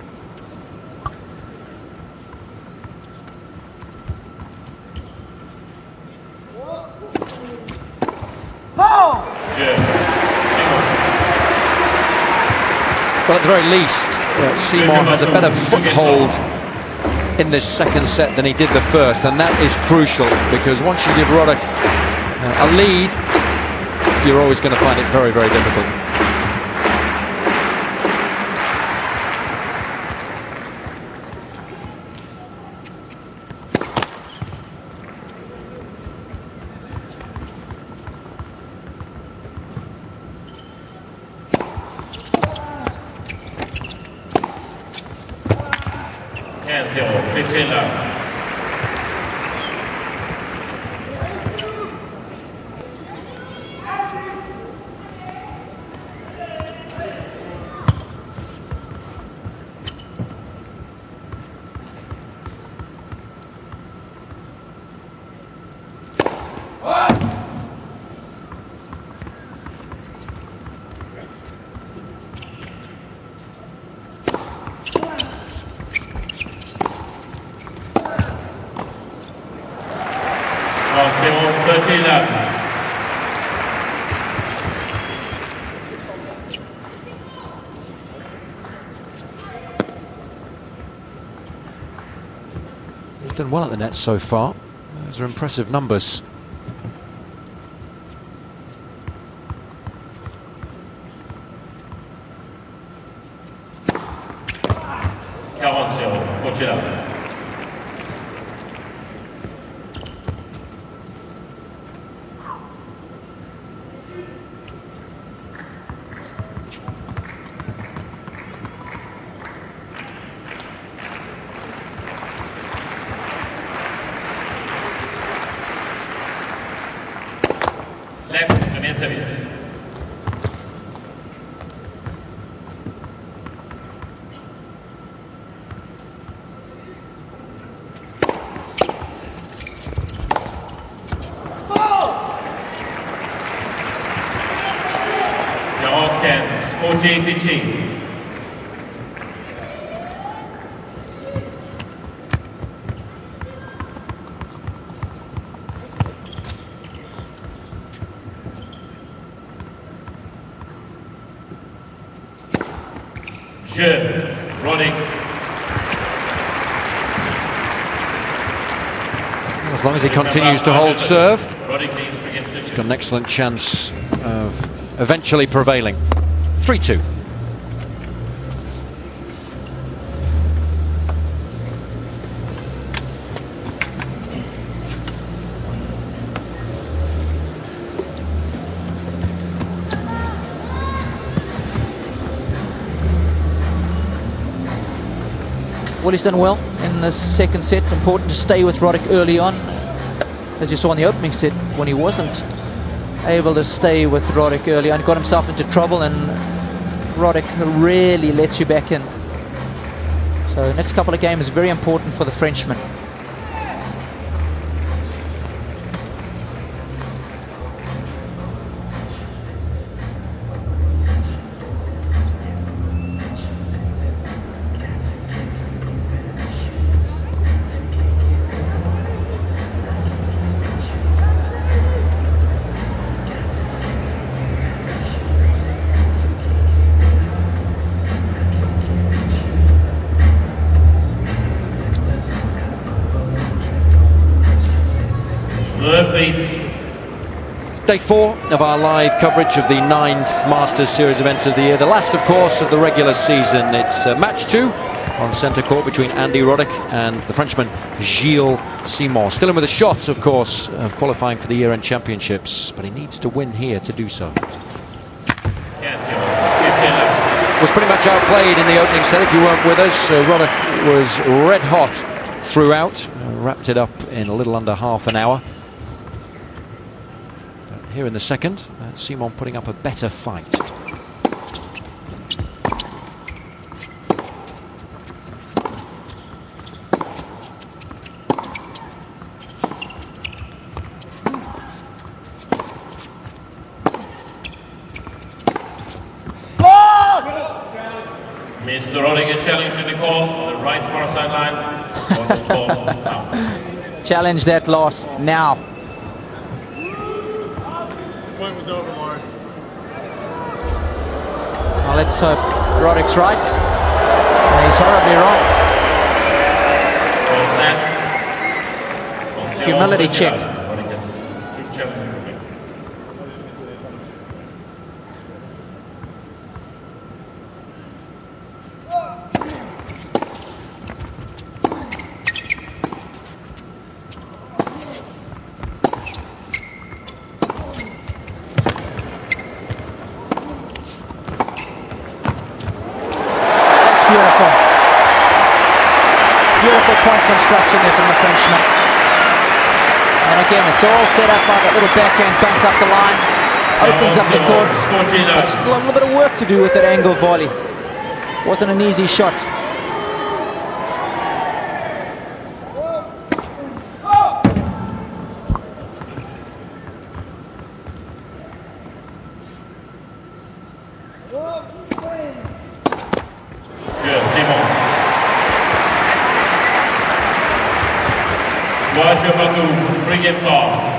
A: Well, at the very least, Simon has a better foothold in this second set than he did the first, and that is crucial, because once you give Roddick a lead, you're always going to find it very, very difficult. He's done well at the net so far. Those are impressive numbers.
D: Roddick.
A: As long as he continues to hold serve, he's got an excellent chance of eventually prevailing. 3-2.
C: Well, he's done well in the second set. Important to stay with Roddick early on, as you saw in the opening set when he wasn't able to stay with Roddick early on. Got himself into trouble, and Roddick really lets you back in. So next couple of games very important for the Frenchman.
A: Day 4 of our live coverage of the 9th Masters Series events of the year. The last, of course, of the regular season. It's match 2 on centre court between Andy Roddick and the Frenchman Gilles Simon. Still in with a shot, of course, of qualifying for the year-end championships, but he needs to win here to do so. Was pretty much outplayed in the opening set. If you weren't with us, Roddick was red hot throughout. Wrapped it up in a little under half an hour. Here in the second, Simon putting up a better fight.
D: Mr. Roddick, a challenge in the call on the right far sideline.
C: Challenge that loss now.
E: Point was over, Mars.
C: Well, let's hope Roddick's right. And he's horribly wrong. Humility check. Beautiful point construction there from the Frenchman. And again, it's all set up by that little backhand bounce up the line, opens up the court, but still a little bit of work to do with that angle volley. Wasn't an easy shot.
D: Bring it on.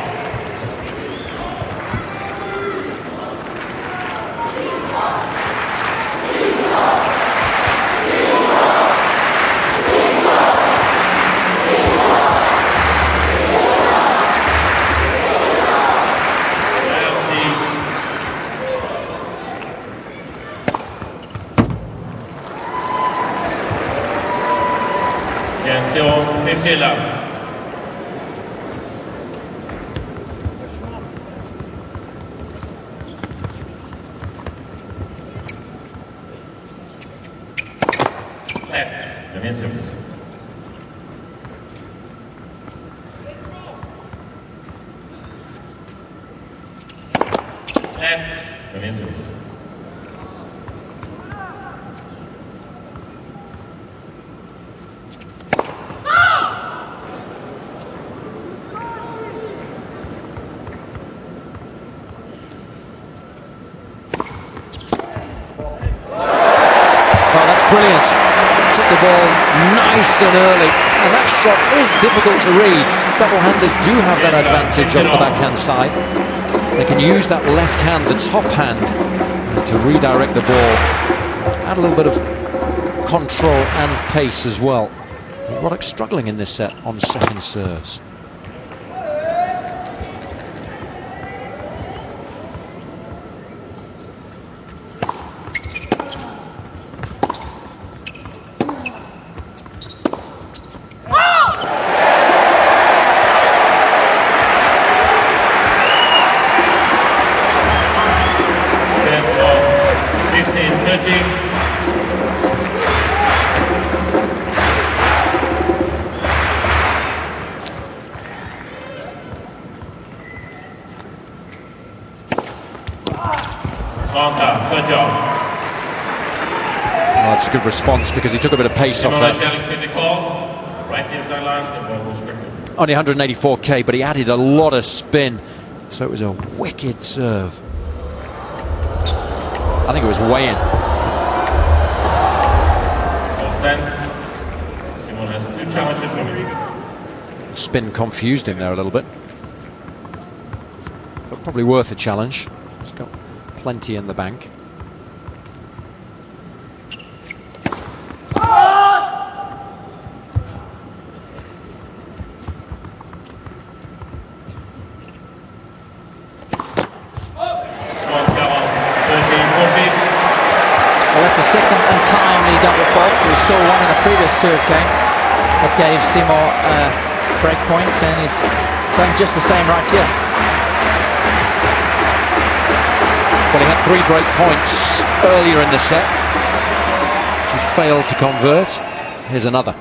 D: Attention, 50 là. Vinicius. Net, Vinicius.
A: Oh, that's brilliant. Took the ball nice and early, and that shot is difficult to read. Double-handers do have that advantage off the backhand side. They can use that left hand, the top hand, to redirect the ball. Add a little bit of control and pace as well. Roddick struggling in this set on second serves.
D: Well,
A: that's a good response because he took a bit of pace off that. Only 184k, but he added a lot of spin, so it was a wicked serve. I think it was way in.
D: Simon has 2 challenges remaining.
A: Spin confused him there a little bit, but probably worth a challenge. He's got plenty in the bank.
C: Well, that's a second untimely double fault. We saw one in the previous serve game that gave Seymour break points, and he's done just the same right here.
A: Well, he had 3 break points earlier in the set. He failed to convert. Here's another.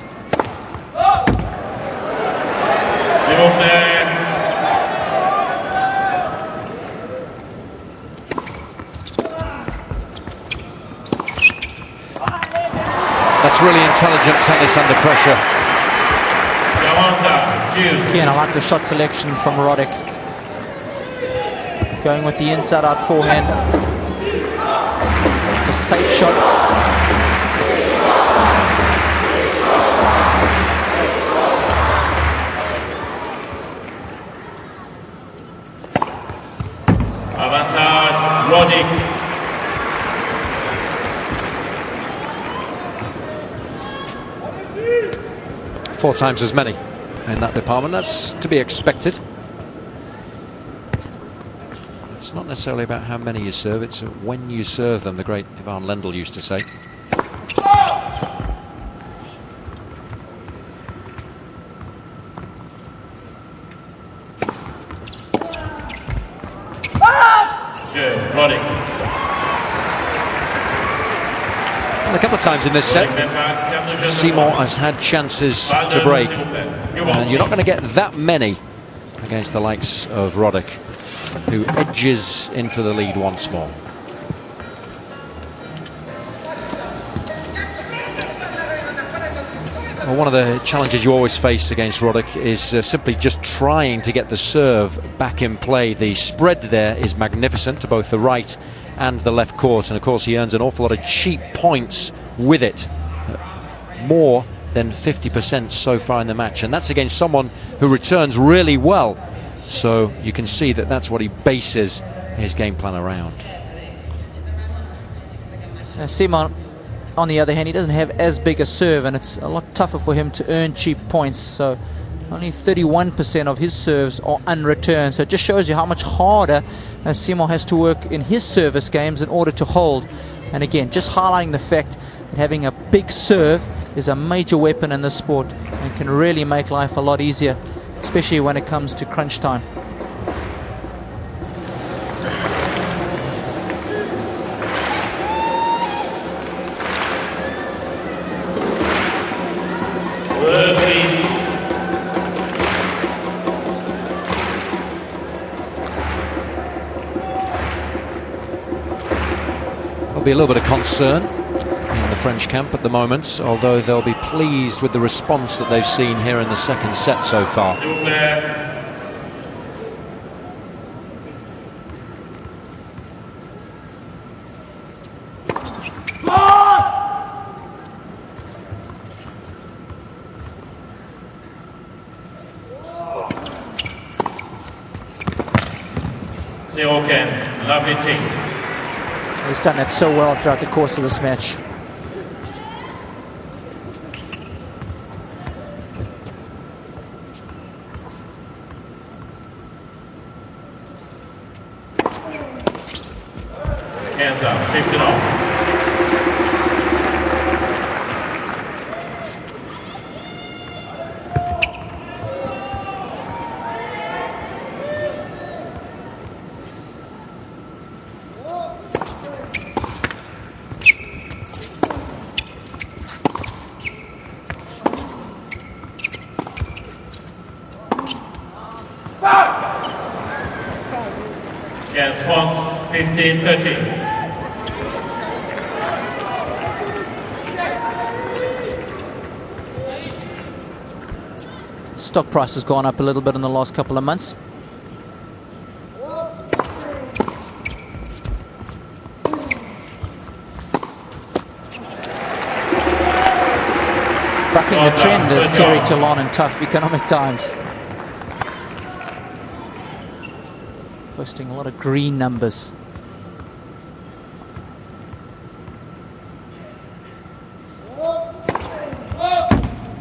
A: That's really intelligent tennis under pressure.
C: Again, I like the shot selection from Roddick. Going with the inside-out forehand. It's a safe shot.
D: Avantage, Roddick.
A: 4 times as many in that department. That's to be expected. It's not necessarily about how many you serve, it's when you serve them, the great Ivan Lendl used to say.
D: Roddick.
A: And a couple of times in this set, Simon has had chances to break, and you're not going to get that many against the likes of Roddick, who edges into the lead once more. Well, one of the challenges you always face against Roddick is simply just trying to get the serve back in play. The spread there is magnificent to both the right and the left court, and of course he earns an awful lot of cheap points with it. More than 50% so far in the match, and that's against someone who returns really well. So you can see that that's what he bases his game plan around.
C: Simon, on the other hand, he doesn't have as big a serve, and it's a lot tougher for him to earn cheap points. So only 31% of his serves are unreturned. So it just shows you how much harder Simon has to work in his service games in order to hold. And again, just highlighting the fact that having a big serve is a major weapon in this sport and can really make life a lot easier, especially when it comes to crunch time.
A: There'll be a little bit of concern in the French camp at the moment, although they'll be pleased with the response that they've seen here in the second set so far.
C: He's done that so well throughout the course of this match.
D: Hands up, 15 off. Against Pont, 15-13.
C: Stock price has gone up a little bit in the last couple of months. Bucking the trend is Terry Toulon in tough economic times. Posting a lot of green numbers.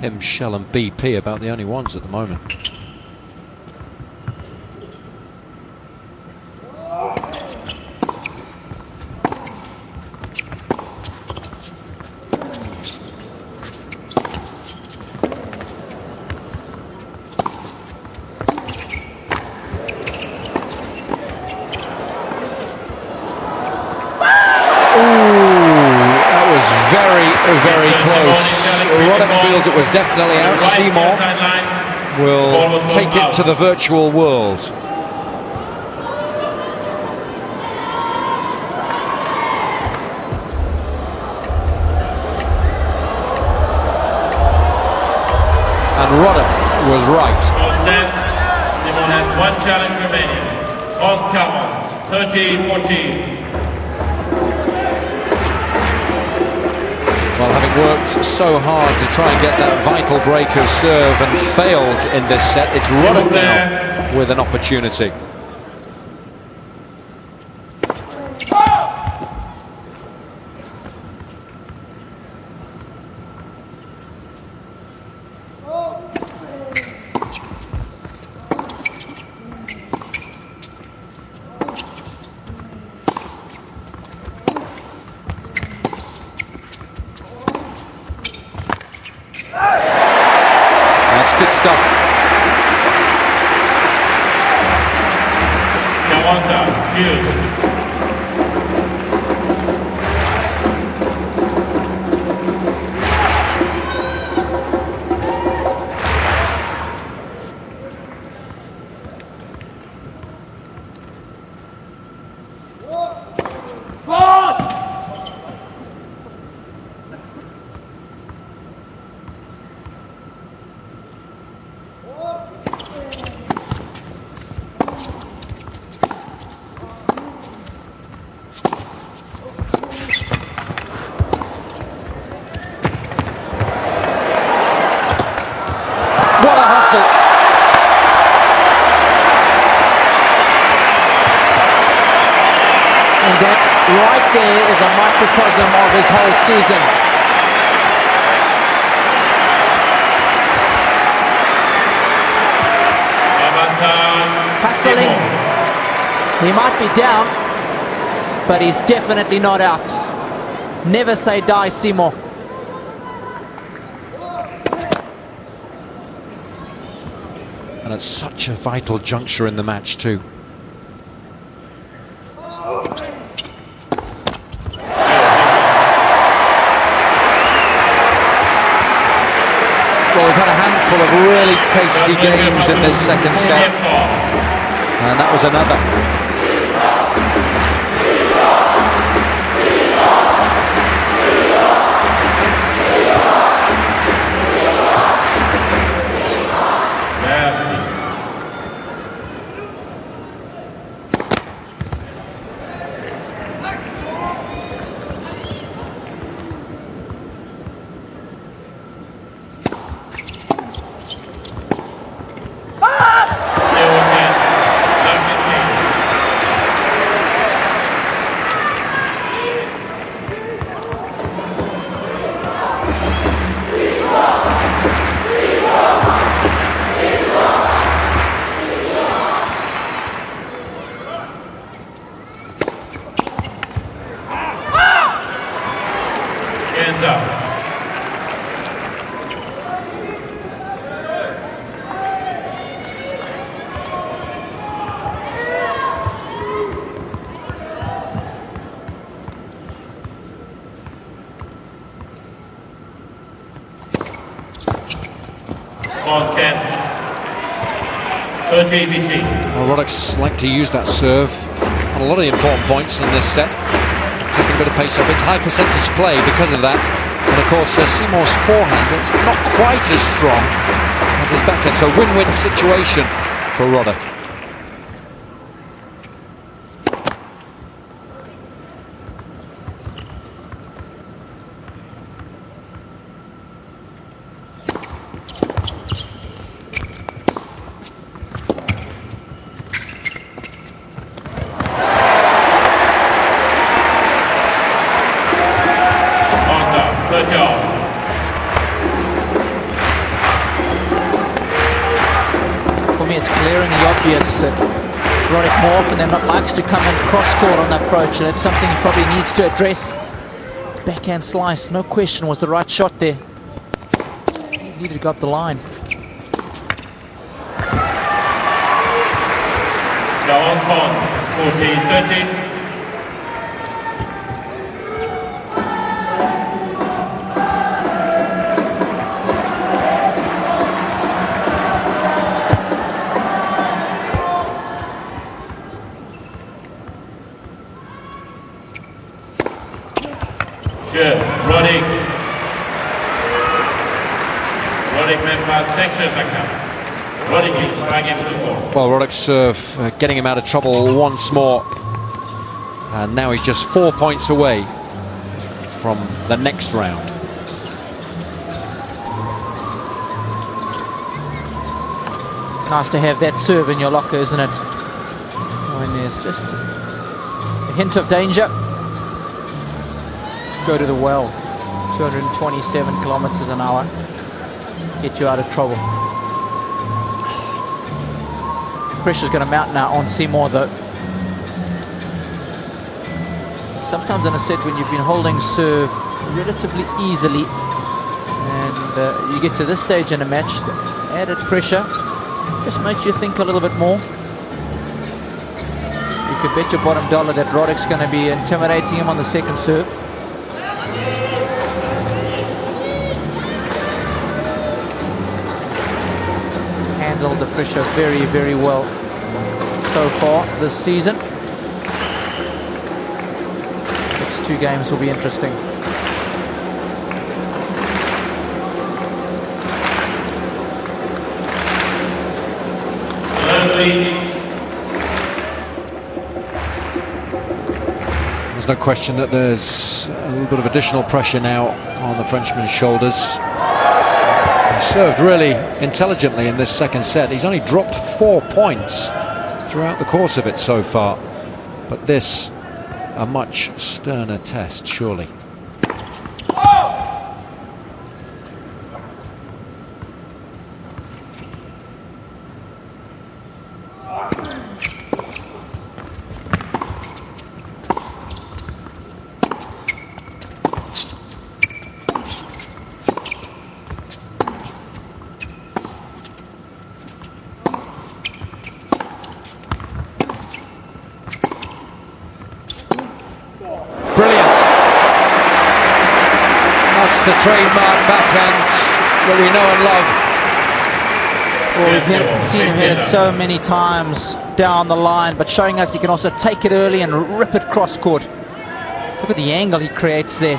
A: Him, Shell and BP about the only ones at the moment. Very close. Roddick feels it was definitely out. Seymour will take it to the virtual world. And Roddick was right.
D: Simon has one challenge remaining. 30-40.
A: Well, having worked so hard to try and get that vital breaker serve and failed in this set, it's Roddick now with an opportunity.
D: Monta, cheers.
C: And that right there is a microcosm of his whole season. Hustling. He might be down, but he's definitely not out. Never say die, Seymour.
A: And it's such a vital juncture in the match too. Well, we've had a handful of really tasty games in this second set, and that was another.
D: Hands up. On Kent. 30 VT.
A: Well, Roddick's like to use that serve on a lot of the important points in this set. Taking a bit of pace off. It's high percentage play because of that. And of course, Seymour's forehand, it's not quite as strong as his backhand. So win-win situation for Roddick.
C: For me, it's glaringly obvious that Roddick more often than not likes to come in cross-court on the approach, and that's something he probably needs to address. Backhand slice, no question, was the right shot there. He needed to go up the line.
D: Down Tons, 14-13. Roddick. Roddick même pas 5 jeux à 4. Roddick leads 5 games to 4.
A: Well, Roddick's serve getting him out of trouble once more. And now he's just 4 points away from the next round.
C: Nice to have that serve in your locker, isn't it? When there's just a hint of danger. Go to the well. 227 kilometers an hour. Get you out of trouble. Pressure's going to mount now on Seymour, though. Sometimes in a set when you've been holding serve relatively easily and you get to this stage in a match, the added pressure just makes you think a little bit more. can bet your bottom dollar that Roddick's going to be intimidating him on the second serve. Handled the pressure very, very well so far this season. Next two games will be interesting.
A: There's no question that there's a little bit of additional pressure now on the Frenchman's shoulders. He served really intelligently in this second set. He's only dropped 4 points throughout the course of it so far. But this, a much sterner test, surely. The trademark backhands that we know and love.
C: Well, we've seen him hit it so many times down the line, but showing us he can also take it early and rip it cross court. Look at the angle he creates there.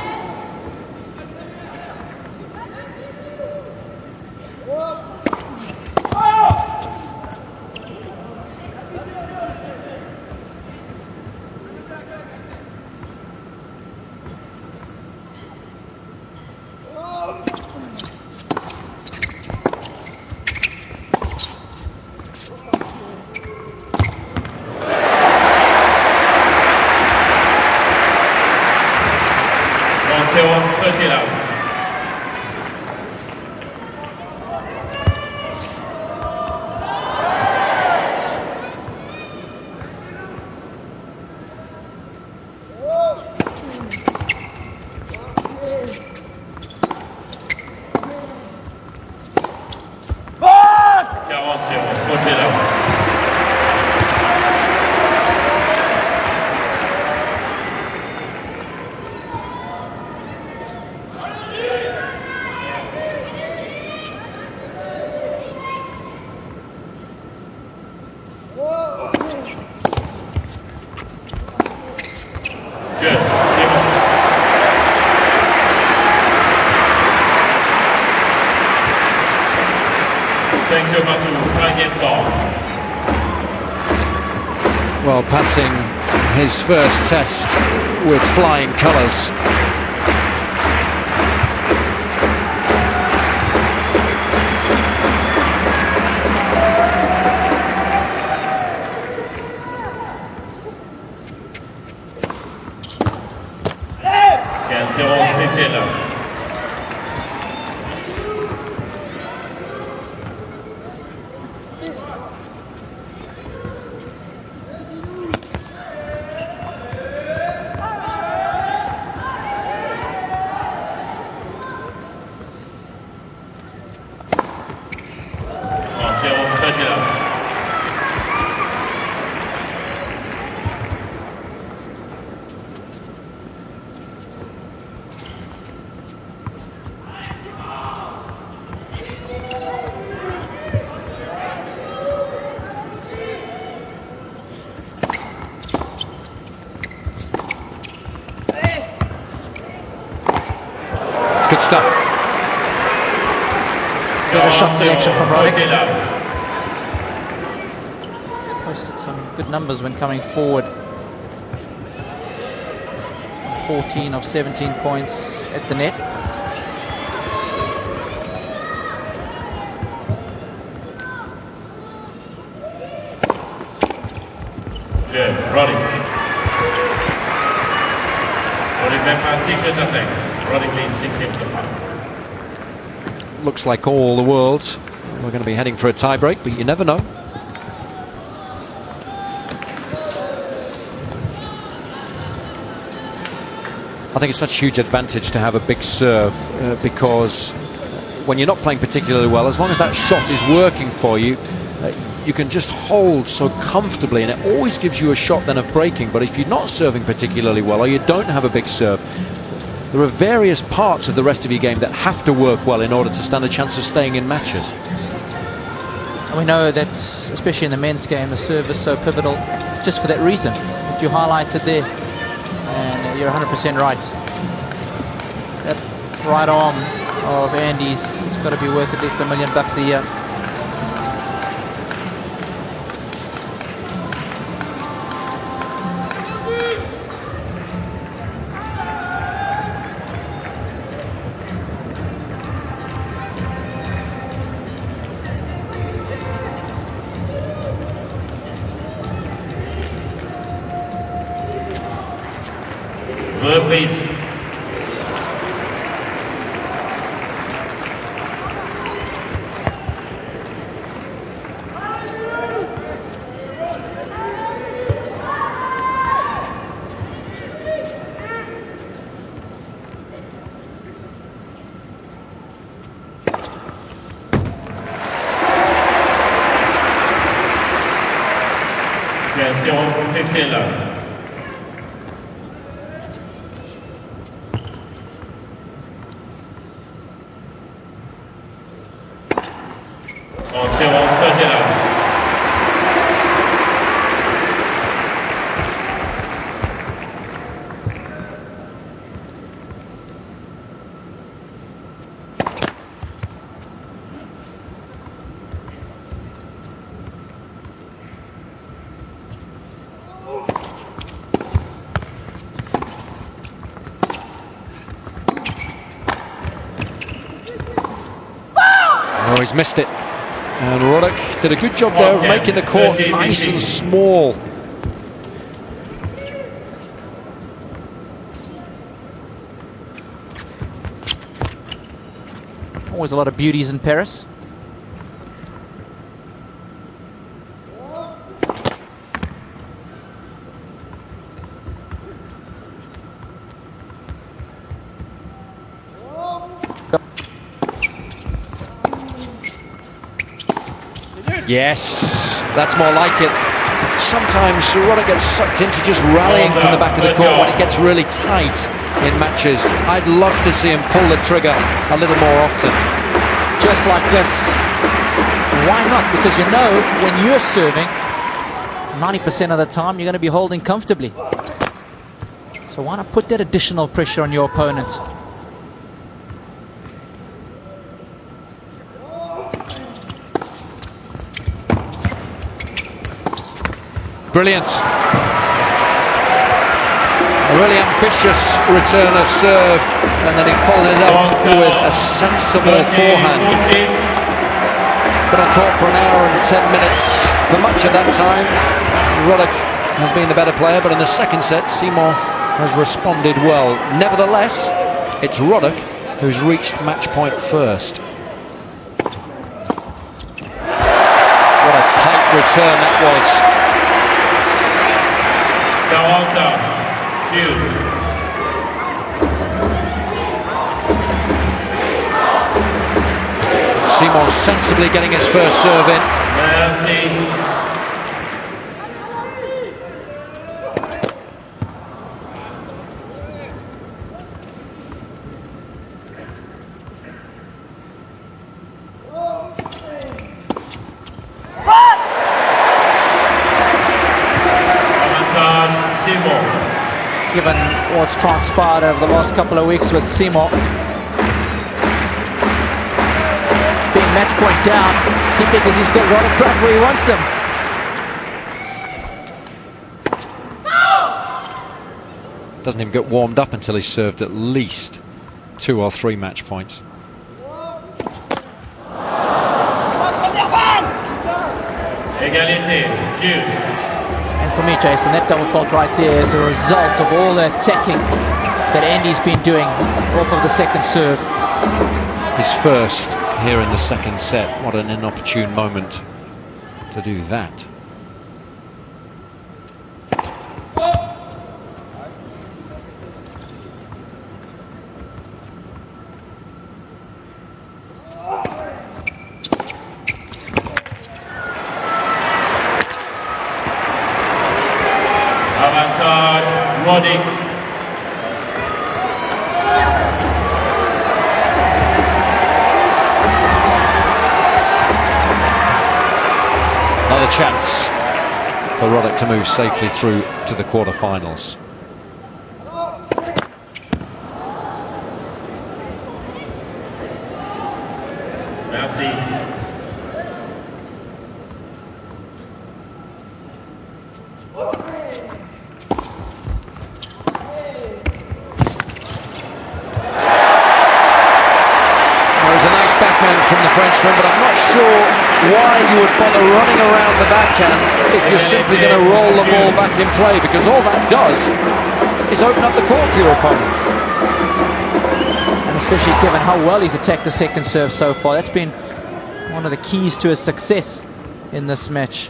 A: Well, passing his first test with flying colours.
C: Good stuff. Better shot selection from Roddick. He's posted some good numbers when coming forward. 14 of 17 points at the net.
D: Roddick. Roddick mène à 6 jeux à 5. Roddick leads 6 games to 5.
A: Looks like all the world we're going to be heading for a tie-break, but you never know. I think it's such a huge advantage to have a big serve because when you're not playing particularly well, as long as that shot is working for you, you can just hold so comfortably, and it always gives you a shot then of breaking. But if you're not serving particularly well, or you don't have a big serve, there are various parts of the rest of your game that have to work well in order to stand a chance of staying in matches.
C: And we know that, especially in the men's game, the serve is so pivotal just for that reason that you highlighted there. And you're 100% right. That right arm of Andy's has got to be worth at least $1 million a year.
D: Reprise. Attention, 15 là.
A: Oh, he's missed it. And Roddick did a good job there of making the court nice and small.
C: Always a lot of beauties in Paris.
A: Yes, that's more like it. Sometimes Roddick gets sucked into just rallying from the back of the court when it gets really tight in matches. I'd love to see him pull the trigger a little more often.
C: Just like this. Why not? Because you know when you're serving, 90% of the time you're going to be holding comfortably. So why not put that additional pressure on your opponent?
A: Brilliant. A really ambitious return of serve, and then he followed it up with a sensible forehand. Been on court for an hour and 10 minutes. For much of that time, Roddick has been the better player, but in the second set, Seymour has responded well. Nevertheless, it's Roddick who's reached match point first. What a tight return that was.
D: 40, choose.
A: Seymour sensibly getting his first serve in.
D: Merci.
C: Given what's transpired over the last couple of weeks with Seymour being match point down, he figures he's got Roddick right where he wants him.
A: Doesn't even get warmed up until he's served at least 2 or 3 match points.
D: Égalité, choose.
C: And for me, Jason, that double fault right there is a result of all the attacking that Andy's been doing off of the second serve.
A: His first here in the second set. What an inopportune moment to do that.
D: Avantage, Roddick.
A: Another chance for Roddick to move safely through to the quarterfinals.
D: Merci.
A: There's a nice backhand from the Frenchman, but I'm not sure why you would bother running around the backhand if you're simply going to roll the ball back in play, because all that does is open up the court for your opponent.
C: And especially given how well he's attacked the second serve so far, that's been one of the keys to his success in this match.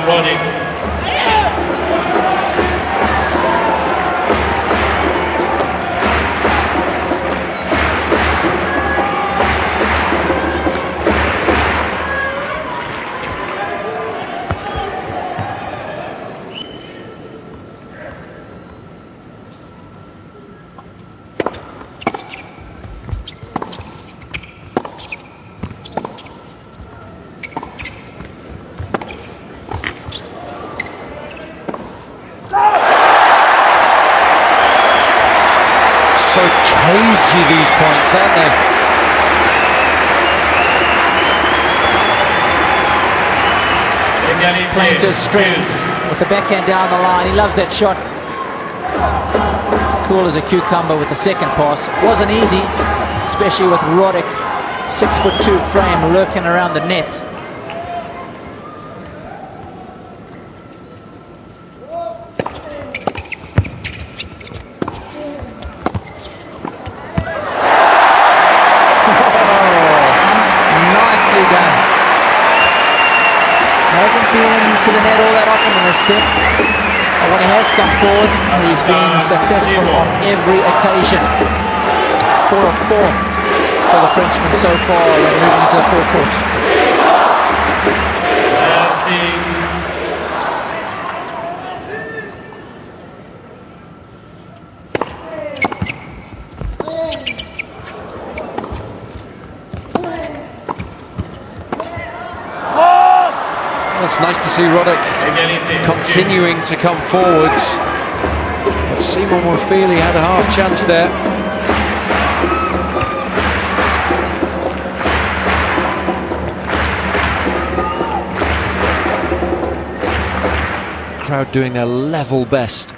D: Roddick.
A: So cagey, these points, aren't they?
C: Playing to his strengths with the backhand down the line. He loves that shot. Cool as a cucumber with the second pass. Wasn't easy, especially with Roddick, 6'2" frame, lurking around the net. Hasn't been into the net all that often in this set, but when he has come forward, he's been successful on every occasion. 4 of 4 for the Frenchman so far when moving into the forecourt.
A: It's nice to see Roddick continuing to come forwards. But Simon Wafili had a half chance there. Crowd doing their level best.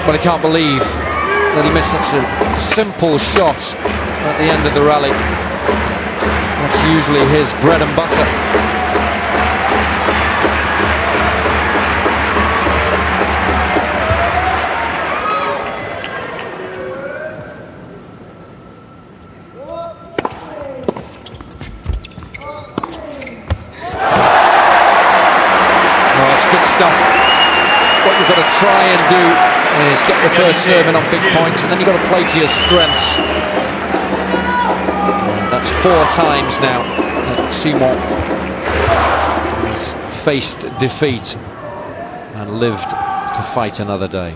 A: But I can't believe that he missed such a simple shot at the end of the rally. That's usually his bread and butter. Oh, it's good stuff. What you've got to try and do is get the first serve in on big points, and then you've got to play to your strengths. And that's 4 times now that Simon has faced defeat and lived to fight another day.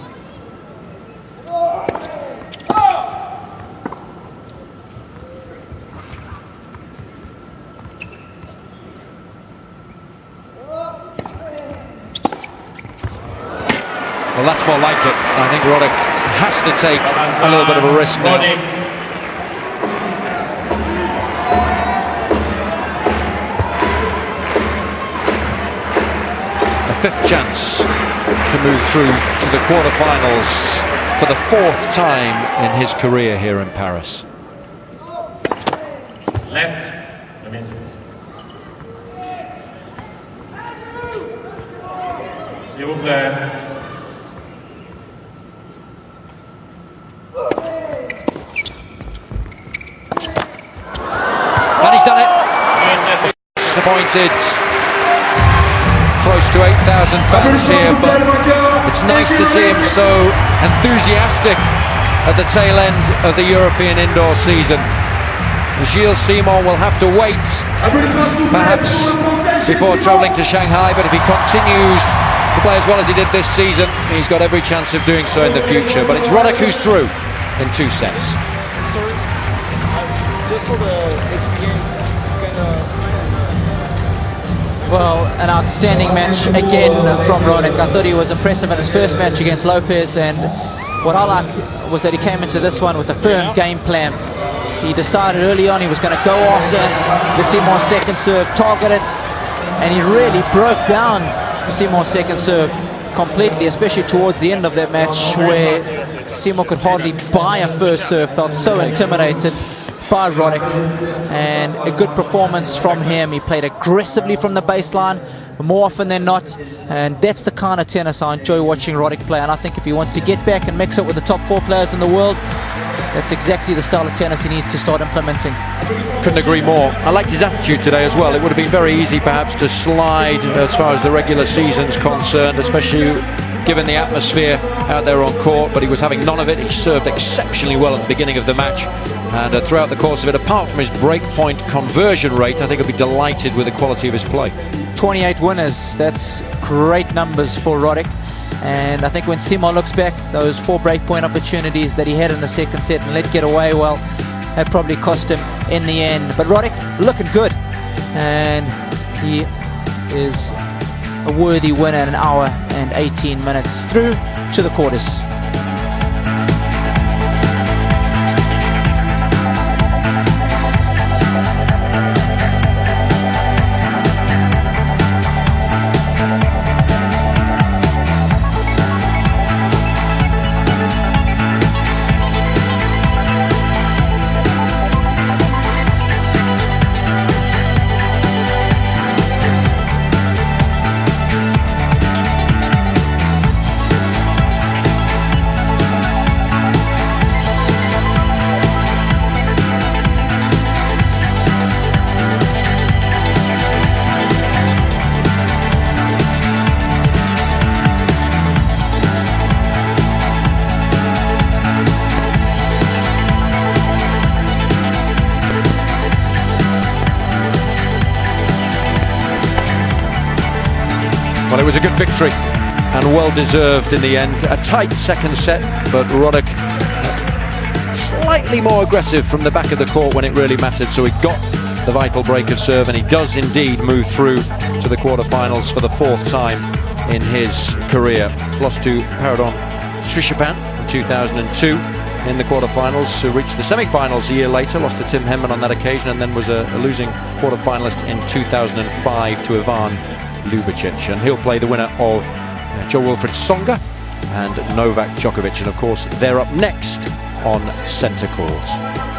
A: Well, that's more like it. I think Roddick has to take a little bit of a risk now.
D: Roddick.
A: A fifth chance to move through to the quarterfinals for the fourth time in his career here in Paris.
D: Let the misses. S'il vous plaît.
A: And he's done it. Disappointed. Close to 8,000 fans here, but it's nice to see him so enthusiastic at the tail end of the European indoor season. Gilles Simon will have to wait, perhaps, before travelling to Shanghai, but if he continues to play as well as he did this season, he's got every chance of doing so in the future. But it's Roddick who's through in 2 sets.
E: Just for the HP games,
C: Well, an outstanding match again from Roddick. I thought he was impressive in his first match against Lopez, and what I like was that he came into this one with a firm game plan. He decided early on he was going to go after the Simon's second serve, target it, and he really broke down Simon's second serve completely, especially towards the end of that match where Simon could hardly buy a first serve, felt so intimidated by Roddick, and a good performance from him. He played aggressively from the baseline more often than not, and that's the kind of tennis I enjoy watching Roddick play. And I think if he wants to get back and mix it with the top 4 players in the world, that's exactly the style of tennis he needs to start implementing.
A: Couldn't agree more. I liked his attitude today as well. It would have been very easy perhaps to slide as far as the regular season's concerned, especially given the atmosphere out there on court, but he was having none of it. He served exceptionally well at the beginning of the match, and throughout the course of it, apart from his breakpoint conversion rate, I think he'll be delighted with the quality of his play. 28
C: winners, that's great numbers for Roddick. And I think when Simon looks back, those 4 breakpoint opportunities that he had in the second set and let get away, well, that probably cost him in the end. But Roddick looking good, and he is a worthy winner in an hour and 18 minutes through to the quarters.
A: Well, it was a good victory and well deserved in the end. A tight second set, but Roddick slightly more aggressive from the back of the court when it really mattered, so he got the vital break of serve, and he does indeed move through to the quarterfinals for the 4th time in his career. Lost to Paradon Srishapan in 2002 in the quarterfinals, who reached the semi-finals a year later, lost to Tim Henman on that occasion, and then was a losing quarterfinalist in 2005 to Ivan Ljubicic. And he'll play the winner of Joe Wilfried Tsonga and Novak Djokovic, and of course they're up next on centre court.